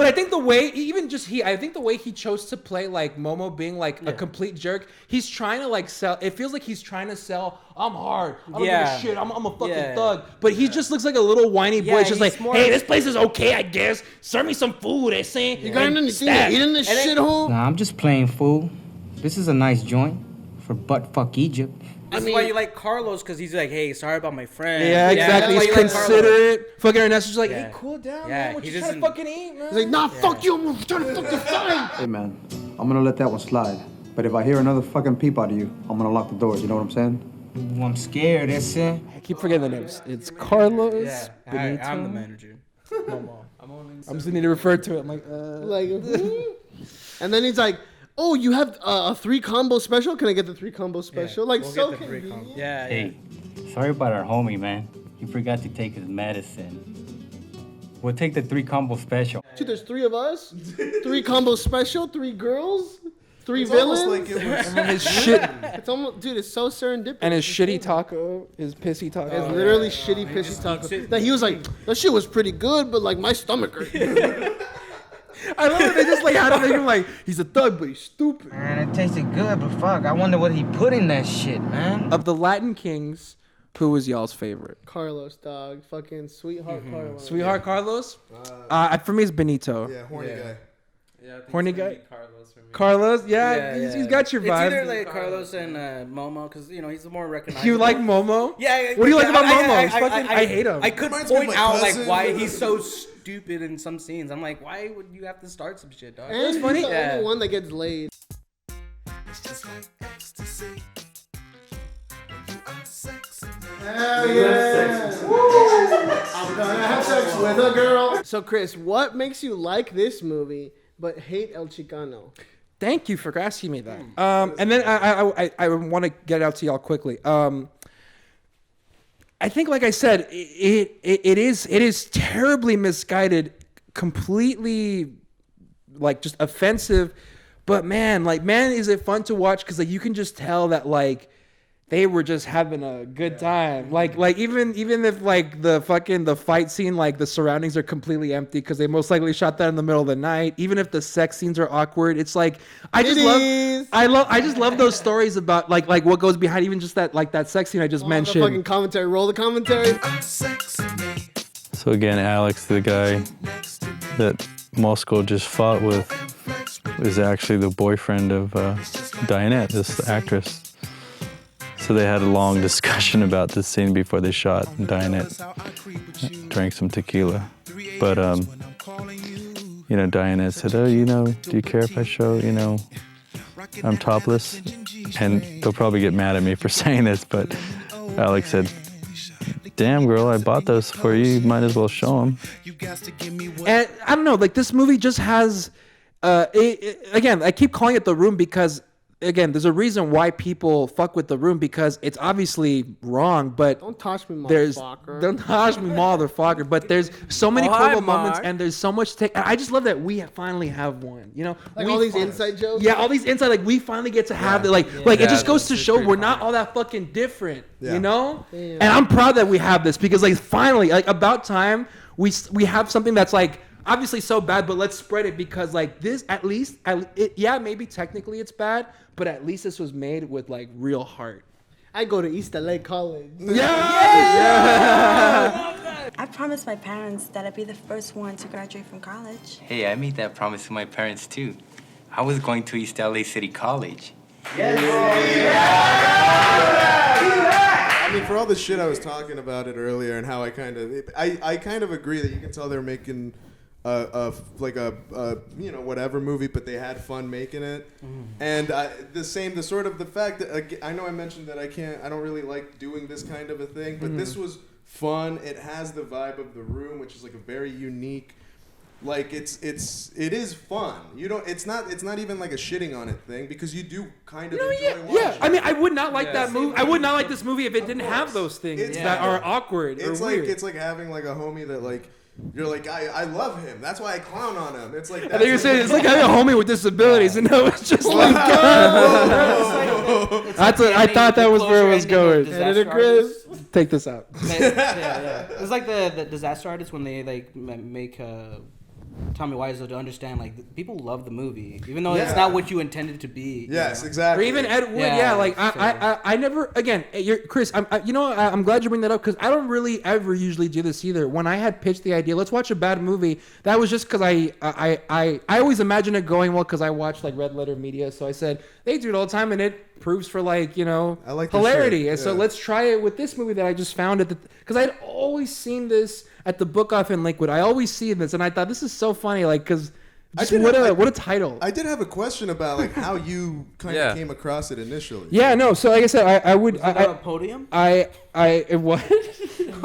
I think the way, even just I think the way he chose to play like Momo being like a complete jerk, he's trying to like sell, it feels like he's trying to sell, I'm hard, I don't give a shit, I'm a fucking thug, but he just looks like a little whiny boy. It's just like, hey, this place is okay, I guess, serve me some food, they say. You got anything to eat in this shithole? Nah, I'm just playing, fool. This is a nice joint for butt fuck Egypt. This is why you like Carlos, because he's like, hey, sorry about my friend. Yeah, exactly. He's considerate. Fucking Ernesto's like, hey, cool down, Yeah, man. What he you trying to doesn't- fucking eat, man? He's like, nah, fuck you, I'm trying to fucking fight. Hey, man, I'm gonna let that one slide. But if I hear another fucking peep out of you, I'm gonna lock the doors. You know what I'm saying? Ooh, I'm scared, that's it. I keep forgetting the names. It's Carlos. Yeah, Benito. I'm the manager. I'm just need to refer to it. I'm like, And then he's like, oh, you have a 3 combo special? Can I get the 3 combo special? Like, we'll so get the 3 convenient. combo. Yeah. Hey, sorry about our homie, man. He forgot to take his medicine. We'll take the 3 combo special. Dude, there's 3 of us? 3 combo special? 3 girls? 3 It's villains? almost like it was. and then his shit, It's almost, dude, it's so serendipitous. and his shitty taco, his pissy taco. It's literally shitty, pissy taco. That he was like, that shit was pretty good, but like my stomach hurt. I love that they just like how to make him like he's a thug, but he's stupid. Man, it tasted good, but fuck, I wonder what he put in that shit, man. Of the Latin Kings, who was y'all's favorite? Carlos, dog. Fucking sweetheart Carlos. Sweetheart Carlos? For me, it's Benito. Yeah, horny guy. Yeah, I Horny it's gonna guy? be Carlos for me. Carlos? Yeah, he's got your It's vibe. either like Carlos and Momo, because you know he's the more recognizable. You like Momo? Yeah. What do you like about Momo? I I hate him. I could Reminds me of point my out cousin. like why he's so stupid in some scenes. I'm like, why would you have to start some shit, dog? And he's funny. the only one that gets laid. Hell yeah. I'm gonna have sex with a girl. So, Chris, what makes you like this movie but hate El Chicano? Thank you for asking me that. And then I want to get out to y'all quickly. I think, like I said, it is terribly misguided, completely like just offensive. But man, is it fun to watch? Because like you can just tell that like they were just having a good time. Like even if like the fight scene, like the surroundings are completely empty because they most likely shot that in the middle of the night. Even if the sex scenes are awkward, it's like I just love those stories about like what goes behind even just that sex scene I just mentioned. The fucking commentary. Roll the commentary. So again, Alex, the guy that Moscow just fought with, is actually the boyfriend of Dianette, this actress. So they had a long discussion about this scene before they shot. Dianette drank some tequila. But, Dianette said, do you care if I show, I'm topless? And they'll probably get mad at me for saying this, but Alex said, damn, girl, I bought those for you. You might as well show them. And I don't know, like this movie just has, again, I keep calling it The Room because, again, there's a reason why people fuck with The Room because it's obviously wrong, but don't touch me, motherfucker. Don't touch me, motherfucker. But there's so many cool moments and there's so much to take. And I just love that we finally have one. Like all these inside jokes. Yeah, all these inside. Like we finally get to have it. It just goes to show we're not all that fucking different. Yeah. And I'm proud that we have this because finally, about time we have something that's obviously so bad, but let's spread it because this at least maybe technically it's bad, but at least this was made with real heart. I go to East LA College. Yeah. I promised my parents that I'd be the first one to graduate from college. Hey, I made that promise to my parents too. I was going to East LA City College. I mean, for all the shit I was talking about it earlier and how I kind of agree that you can tell they're making whatever movie, but they had fun making it. And the fact that I know I mentioned that I don't really like doing this kind of a thing, but this was fun. It has the vibe of The Room, which is a very unique. It is fun. It's not even a shitting on it thing because you do kind of enjoy watching. Yeah, I mean, I would not like that movie. I would not like this movie if it didn't have those things that are awkward or weird. It's like having a homie that you're I love him. That's why I clown on him. It's like that. I think you're saying it's like having a homie with disabilities, and no, it's just I thought that was where it was going. Chris, take this out. Yeah. It's like the Disaster Artist when they make Tommy Wiseau to understand people love the movie even though it's not what you intended it to be. Yes, exactly. Or even Ed Wood. I never again. Chris. I'm glad you bring that up because I don't really ever usually do this either. When I had pitched the idea, let's watch a bad movie. That was just because I always imagine it going well because I watch Red Letter Media. So I said they do it all the time and it proves for hilarity. And so let's try it with this movie that I just found because I'd always seen this at the Book Off in Lakewood. I always see this and I thought this is so funny because what a title. I did have a question about how you kind of came across it initially. Yeah, no. So like I said, I would. Was it on a podium? What?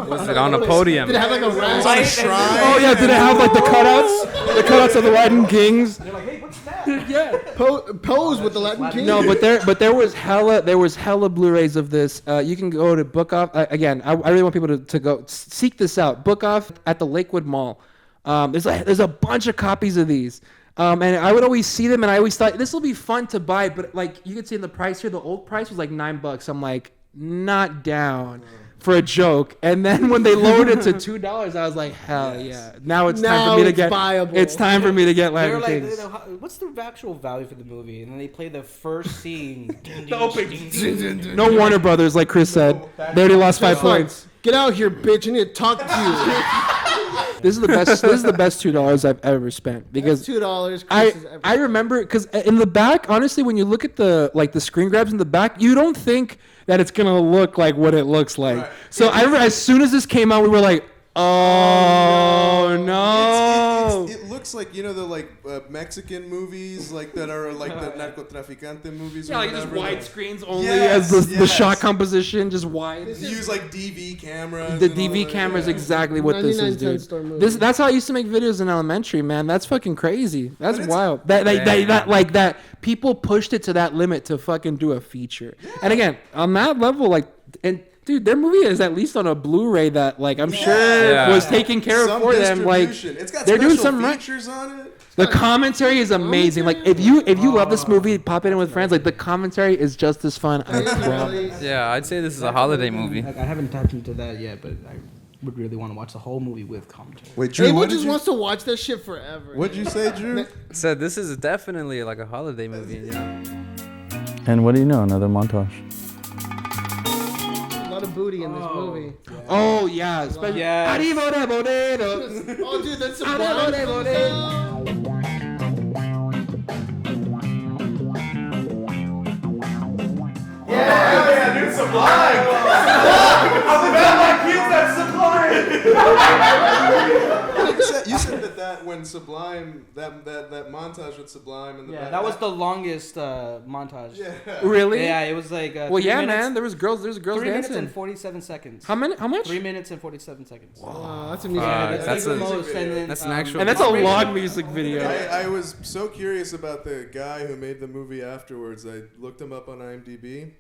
Was it on a podium? Did it have a ramp? On a shrine? Oh yeah, did it have the cutouts of the Latin Kings? They're like, hey, what's that? Yeah, pose with the Latin Kings. No, but there was hella Blu-rays of this. You can go to Book Off again. I really want people to go seek this out. Book Off at the Lakewood Mall. There's a bunch of copies of these. And I would always see them, and I always thought this will be fun to buy. But you can see in the price here, the old price was $9. I'm not down for a joke. And then when they lowered it to $2, I was like, hell yeah! Now it's time for me to get. Buyable. It's time for me to get Latin Kings. What's the actual value for the movie? And then they play the first scene. The opening. No Warner Brothers, like Chris said. They already lost 5 points. Get out here, bitch! I need to talk to you. This is the best. This is the best $2 I've ever spent because $2. I remember because in the back, honestly, when you look at the screen grabs in the back, you don't think that it's gonna look like what it looks like. Right. So I remember as soon as this came out, we were like, oh no! It looks like the Mexican movies that are the narcotraficante movies. Yeah, just wide screens only as the shot composition, just wide. You use DV cameras. The DV camera is exactly what this is, dude. That's how I used to make videos in elementary, man. That's fucking crazy. That's wild. That people pushed it to that limit to fucking do a feature. Yeah. And again, on that level, and Dude, their movie is at least on a Blu-ray that, like, I'm sure was taken care of for them. Like, It's got they're doing special some features on it. The commentary is amazing. Like, if you love this movie, pop it in with friends. Like, the commentary is just as fun. Yeah, I'd say this is a holiday movie. Like, I haven't tapped into that yet, but I would really want to watch the whole movie with commentary. Wait, Drew, Abel just wants to watch that shit forever. What'd you say, Drew? Said this is definitely like a holiday movie. Yeah. And what do you know? Another montage. A lot of booty in this movie. Oh, yeah. Especially. Yeah. Oh, dude, that's Yeah, dude, Sublime. I'm the Batman Kids, that's Sublime. You said that when Sublime, that montage with Sublime and the Yeah, that was the longest montage. Yeah. Really? Yeah, it was like. Well, yeah, man. There's girls 3 dancing. minutes and 47 seconds. How much? 3 minutes and 47 seconds. Wow, that's a music video. That's an actual. And that's a long music video. I was so curious about the guy who made the movie afterwards. I looked him up on IMDb.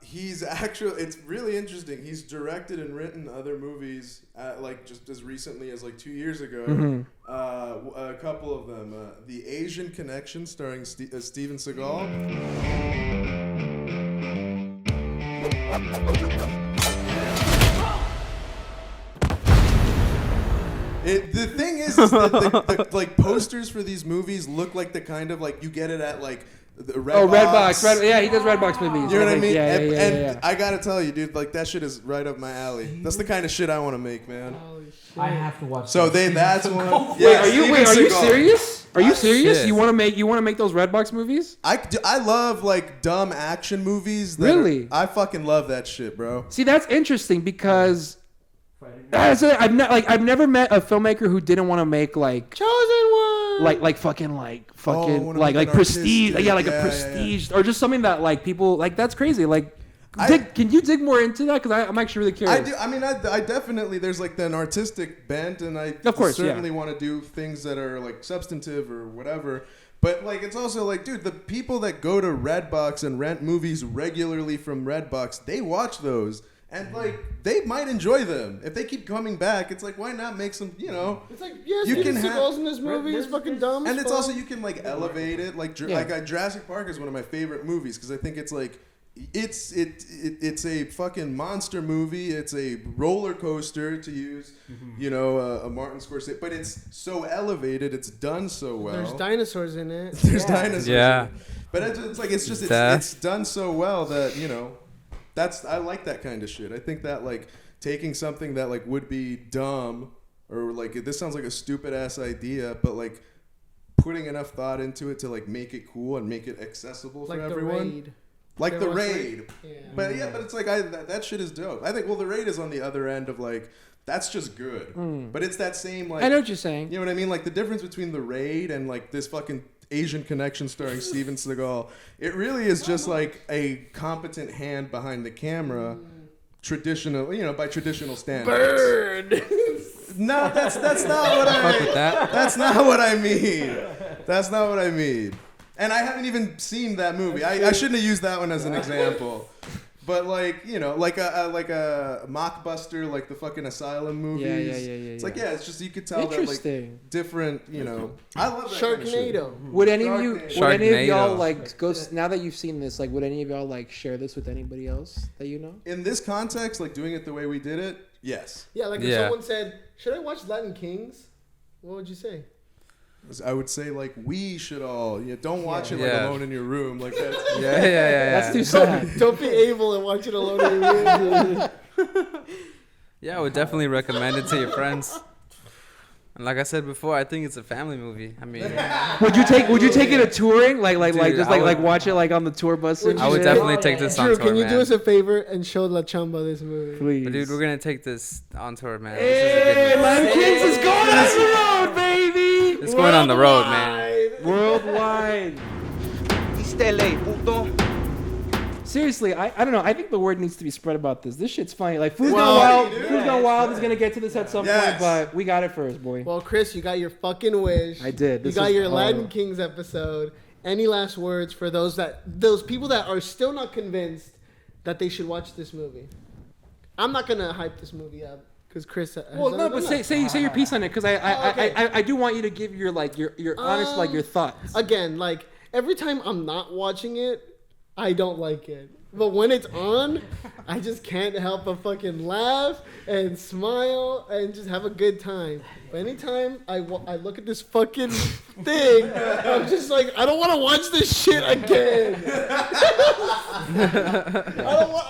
He's actually, it's really interesting. He's directed and written other movies, like just as recently as like 2 years ago. Mm-hmm. A couple of them. The Asian Connection, starring Steven Seagal. The thing is that the like posters for these movies look like the kind of like you get it at like the Redbox. Yeah, he does Redbox movies. You know what I mean? Yeah, and I gotta tell you, dude, like that shit is right up my alley. That's the kind of shit I want to make, man. I have to watch. So that's one. Yeah, are you serious? Are you serious? Shit. You want to make those Redbox movies? I love like dumb action movies. Really? I fucking love that shit, bro. See, that's interesting because I've never met a filmmaker who didn't want to make like Chosen One. like prestige. Yeah, like a prestige or just something that like people like. That's crazy. Like. Can you dig more into that? Because I'm actually really curious. I do. I mean, I definitely, there's like an artistic bent, and I certainly want to do things that are like substantive or whatever. But like, it's also like, dude, the people that go to Redbox and rent movies regularly from Redbox, they watch those. And like, they might enjoy them. If they keep coming back, it's like, why not make some, you know? It's like, yes, you can have in this movie. It's fucking dumb. And it's also, you can like elevate it. Like Jurassic Park is one of my favorite movies because I think it's like, it's a fucking monster movie. It's a roller coaster, to use, you know, a Martin Scorsese. But it's so elevated. It's done so well. There's dinosaurs in it. There's dinosaurs. Yeah. In it. But it's done so well that, you know, I like that kind of shit. I think that like taking something that like would be dumb or like this sounds like a stupid ass idea, but like putting enough thought into it to like make it cool and make it accessible for everyone. Like The Raid. But it's like that shit is dope. I think The Raid is on the other end of like that's just good. But it's that same like I know what you're saying. You know what I mean? Like the difference between The Raid and like this fucking Asian Connection starring Steven Seagal, it really is just like a competent hand behind the camera, traditional, you know, by traditional standards. Bird. No, that's not what I mean. That's not what I mean. That's not what I mean. And I haven't even seen that movie. I shouldn't have used that one as an example. But like, you know, like a mockbuster, like the fucking Asylum movies. Yeah. It's like, it's just you could tell that like different, you know. I love that Sharknado. kind of shit. Would any of y'all like go now that you've seen this? Like, would any of y'all like share this with anybody else that you know? In this context, like doing it the way we did it, yes. Yeah, like if someone said, "Should I watch Latin Kings?" What would you say? I would say like we should all don't watch it like alone in your room like that. That's too sad. Don't be able and watch it alone in your room. Yeah, I would definitely recommend it to your friends. And like I said before, I think it's a family movie. I mean, would you take it a touring like watch it like on the tour bus? I would definitely take this on tour. Drew, can you do us a favor and show La Chamba this movie? Please. But dude, we're gonna take this on tour, man. Hey, Latin Kings is going on the road, baby. It's going on the road, man. Worldwide. Seriously, I don't know. I think the word needs to be spread about this. This shit's funny. Like, Foos Gone Wild is gonna get to this at some point, but we got it first, boy. Well, Chris, you got your fucking wish. I did. You got your Latin Kings episode. Any last words for those people that are still not convinced that they should watch this movie. I'm not gonna hype this movie up because Chris. Well, no, but say your piece on it because I do want you to give your honest your thoughts. Again, like every time I'm not watching it, I don't like it. But when it's on, I just can't help but fucking laugh and smile and just have a good time. But anytime I look at this fucking thing, I'm just like, I don't want to watch this shit again. I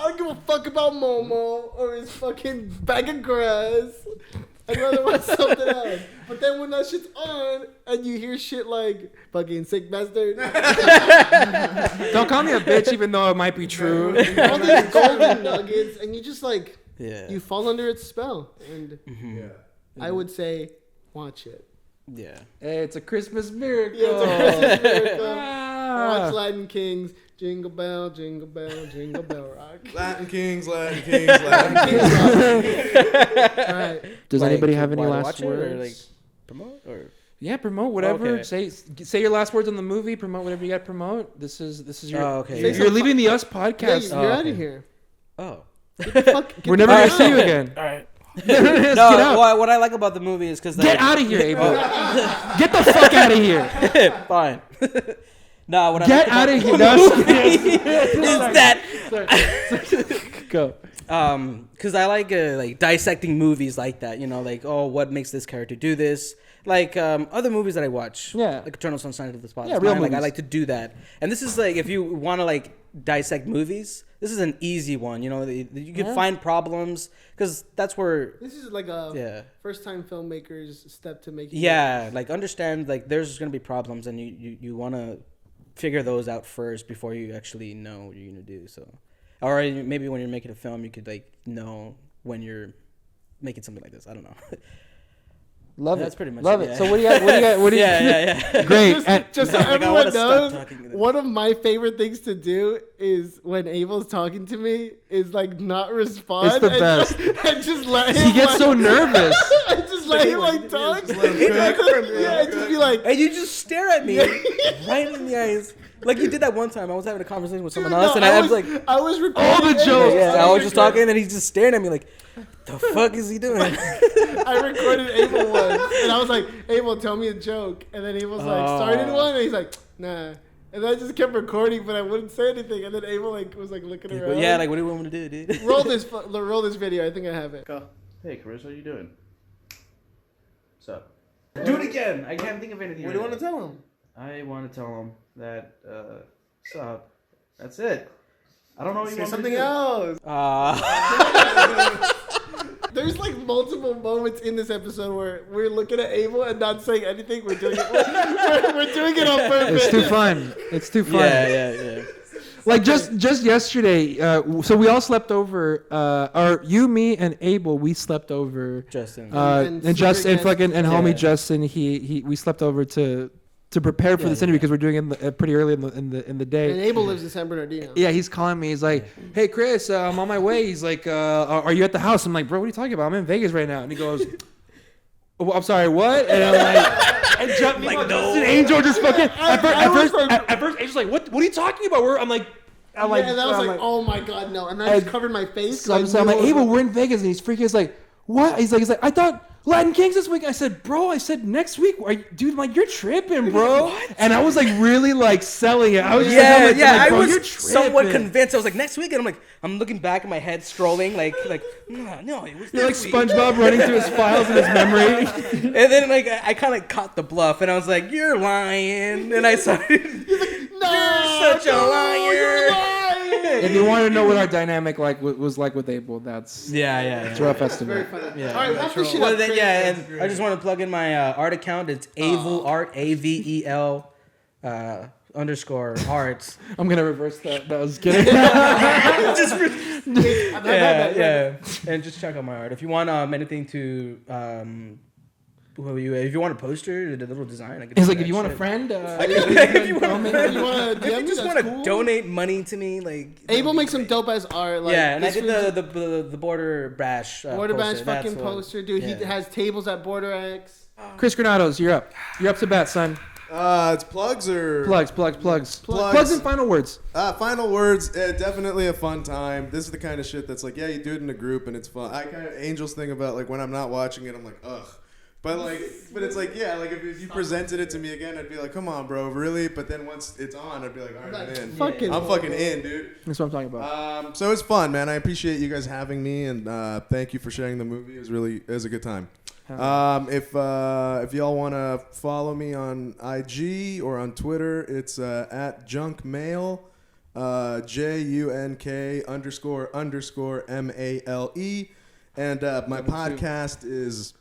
don't give a fuck about Momo or his fucking bag of grass. I'd rather watch something else. But then when that shit's on and you hear shit like fucking sick bastard. Don't call me a bitch even though it might be true. All these golden nuggets and you just like you fall under its spell. And I would say watch it. Yeah. Hey, it's a Christmas miracle. Yeah, it's a Christmas miracle. Watch Latin Kings. Jingle bell, jingle bell, jingle bell rock. Latin Kings, Latin Kings, Latin Kings. All right. Does anybody have any last watch words? it or like promote or? Yeah, promote whatever. Okay. Say your last words on the movie. Promote whatever you got to promote. This is your. Oh, okay. You're leaving the Us podcast. Yeah, you're out of here. Oh. We're never gonna see you again. All right. Get No, out. what I like about the movie is because Get out of here, Abel. Get the fuck out of here. Fine. No, what Get I out like of here. about No, the movie is that go. Because I like dissecting movies like that. You know, like what makes this character do this. Like other movies that I watch, like Eternal Sunshine of the Spotless real Mind. Like I movies. like to do that. And this is like if you want to like dissect movies, this is an easy one. You know, you can find problems because that's where This is like a first time filmmaker's step to make. like understand like there's gonna be problems and you want to figure those out first before you actually know what you're gonna do. So, or maybe when you're making a film, you could like know when you're making something like this. I don't know. Love That's it. pretty much Love it. it. So what do you got? What do you? Yeah. Great. Just so Like, I everyone wanna stop knows, talking to them. one of my favorite things to do is when Abel's talking to me is like not respond. It's the and best. And just let him. He gets so nervous. And just let him like talk. And just be like, and you just stare at me right in the eyes. Like you did that one time. I was having a conversation with someone Dude, else, no, and I was like, I was recording all the jokes. yeah, I was just talking, and he's just staring at me like, the fuck is he doing? I recorded Abel once, and I was like, Abel, tell me a joke. And then Abel's like, started one, and he's like, nah. And I just kept recording, but I wouldn't say anything. And then Abel was looking around. Yeah, like what do you want me to do, dude? roll this video. I think I have it. Go. Hey, Chris, how you doing? What's up? Do it again. I can't think of anything. What do you want to tell him? I want to tell him that, what's up? That's it. I don't know what you Say want something me to do. else. There's like multiple moments in this episode where we're looking at Abel and not saying anything. We're doing it. We're doing it on purpose. It's too fun. It's too fun. Yeah. Like just yesterday, so we all slept over. Or you, me, and Abel, we slept over. Justin. And Justin, and fucking, and homie Yeah. Justin. We slept over to prepare for this interview because we're doing it pretty early in the day. And Abel lives in San Bernardino. Yeah, he's calling me. He's like, "Hey, Chris, I'm on my way." He's like, "Are you at the house?" I'm like, "Bro, what are you talking about? I'm in Vegas right now." And he goes, oh, "I'm sorry, what?" And I'm like, and Justin Angel just fucking. At first, Angel's like, "What are you talking about?" And I was like, oh my god, no. And I just covered my face. So I'm like, Abel, we're in Vegas, and he's freaking. He's like, what? He's like, I thought Latin Kings this week. I said, bro, next week. Dude, I'm like, you're tripping, bro. And I was like, really like selling it. I was just I bro, was you're somewhat tripping. convinced. I was like, next week, and I'm looking back in my head, scrolling, like, no, it was You're like this week. SpongeBob running through his files in his memory. And then like I kind of caught the bluff, and I was like, you're lying. And I started, you're such a liar. You're lying. If you want to know what our dynamic was like with Abel, that's it's a rough estimate. Yeah. All right, wrap this shit Well, up. then, and I just want to plug in my art account. It's Avel Art, AVEL _ arts. I'm gonna reverse that. That was kidding. And just check out my art. If you want anything to if you want a poster, a little design, I could He's do like, that if you want a shit. friend, if you want DM you just want to donate money to me, like Abel makes some dope ass art. Like, yeah, and I this did was- the Border Bash. Border Bash poster. fucking That's what- poster, dude. yeah. He has tables at Border X. Chris Granados, you're up. You're up to bat, son. It's plugs or plugs and final words. Final words. Definitely a fun time. This is the kind of shit that's like, yeah, you do it in a group and it's fun. I kind of Angel's thing about like when I'm not watching it, I'm like, ugh. But it's like, yeah, like if you presented it to me again, I'd be like, come on, bro, really? But then once it's on, I'd be like, all right, I'm in. I'm fucking in, dude. That's what I'm talking about. So it's fun, man. I appreciate you guys having me, and thank you for sharing the movie. It was a good time. If y'all want to follow me on IG or on Twitter, it's at junkmail, JUNK__MALE, and my podcast is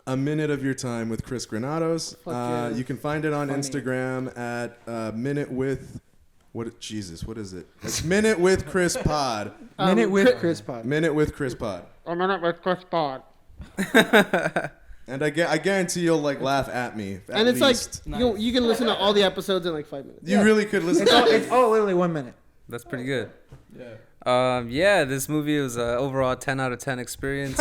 A Minute of Your Time with Chris Granados. You can find it on Instagram at Minute with. What is it? It's Minute with Chris Pod. Minute with Chris Pod. Minute with Chris Pod. A Minute with Chris Pod. And I guarantee you'll like laugh at me. And it's least. Like you can listen to all the episodes in like 5 minutes. You really could listen. It's all literally 1 minute. That's pretty good. Yeah. This movie was overall 10 out of 10 experience.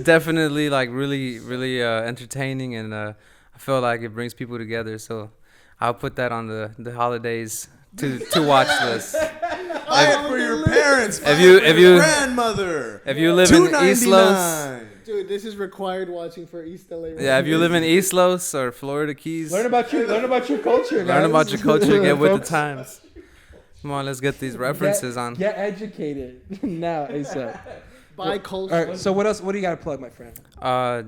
Definitely like really entertaining, and I feel like it brings people together. So I'll put that on the holidays to watch this. Buy it for your parents. If you grandmother. If you live in East Los, dude, this is required watching for East LA. Right? Yeah, if you live in East Los or Florida Keys, learn about your culture. Learn about your culture. Get with the times. Come on, let's get these references on. Get educated now, ASAP. Buy culture. All right, so what else? What do you got to plug, my friend?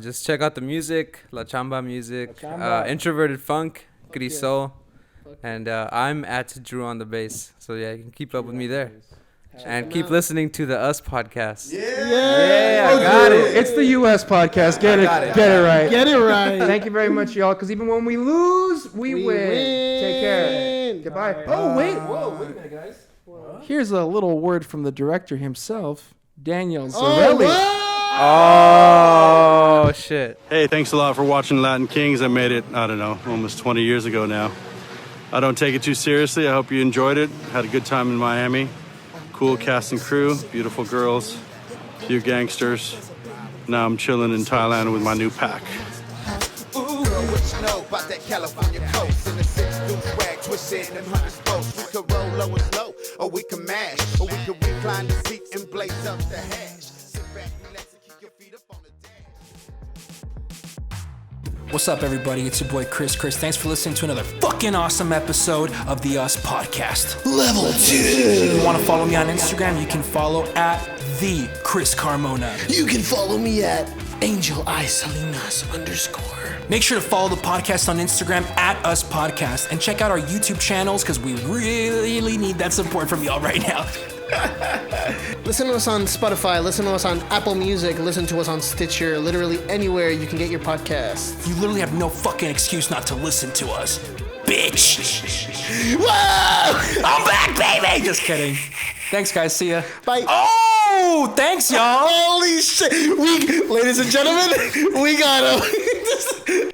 Just check out the music, La Chamba music, Introverted Funk, Grisol, and I'm at Drew on the bass. So yeah, you can keep up with me there. And keep listening to the Us podcast. Yeah, I got it. It's the US podcast. Get it right. Get it right. Thank you very much, y'all. Because even when we lose, we win. Take care. Goodbye. Oh wait, wait a minute, guys. Here's a little word from the director himself, Daniel Zirilli. Oh shit. Hey, thanks a lot for watching Latin Kings. I made it, I don't know, almost 20 years ago now. I don't take it too seriously. I hope you enjoyed it. Had a good time in Miami. Cool cast and crew, beautiful girls, few gangsters. Now I'm chilling in Thailand with my new pack. Ooh, girl, what you know about that California coast? In the 6-deuce swag, twisted and 100 spokes. We could roll low and slow, or we can mash, or we could recline the seat and blaze up the hash. Sit back, relax, and keep your feet up on the dash. What's up, everybody? It's your boy Chris. Thanks for listening to another fucking awesome episode of the Us Podcast. Level 2. If you want to follow me on Instagram, you can follow at the Chris Carmona. You can follow me at Angel I Salinas _ Make sure to follow the podcast on Instagram at Us Podcast and check out our YouTube channels because we really need that support from y'all right now. Listen to us on Spotify, listen to us on Apple Music, listen to us on Stitcher, literally anywhere you can get your podcast. You literally have no fucking excuse not to listen to us, bitch. Whoa! I'm back, baby! Just kidding. Thanks, guys. See ya. Bye. Oh, thanks, y'all. Holy shit. Ladies and gentlemen, we got him.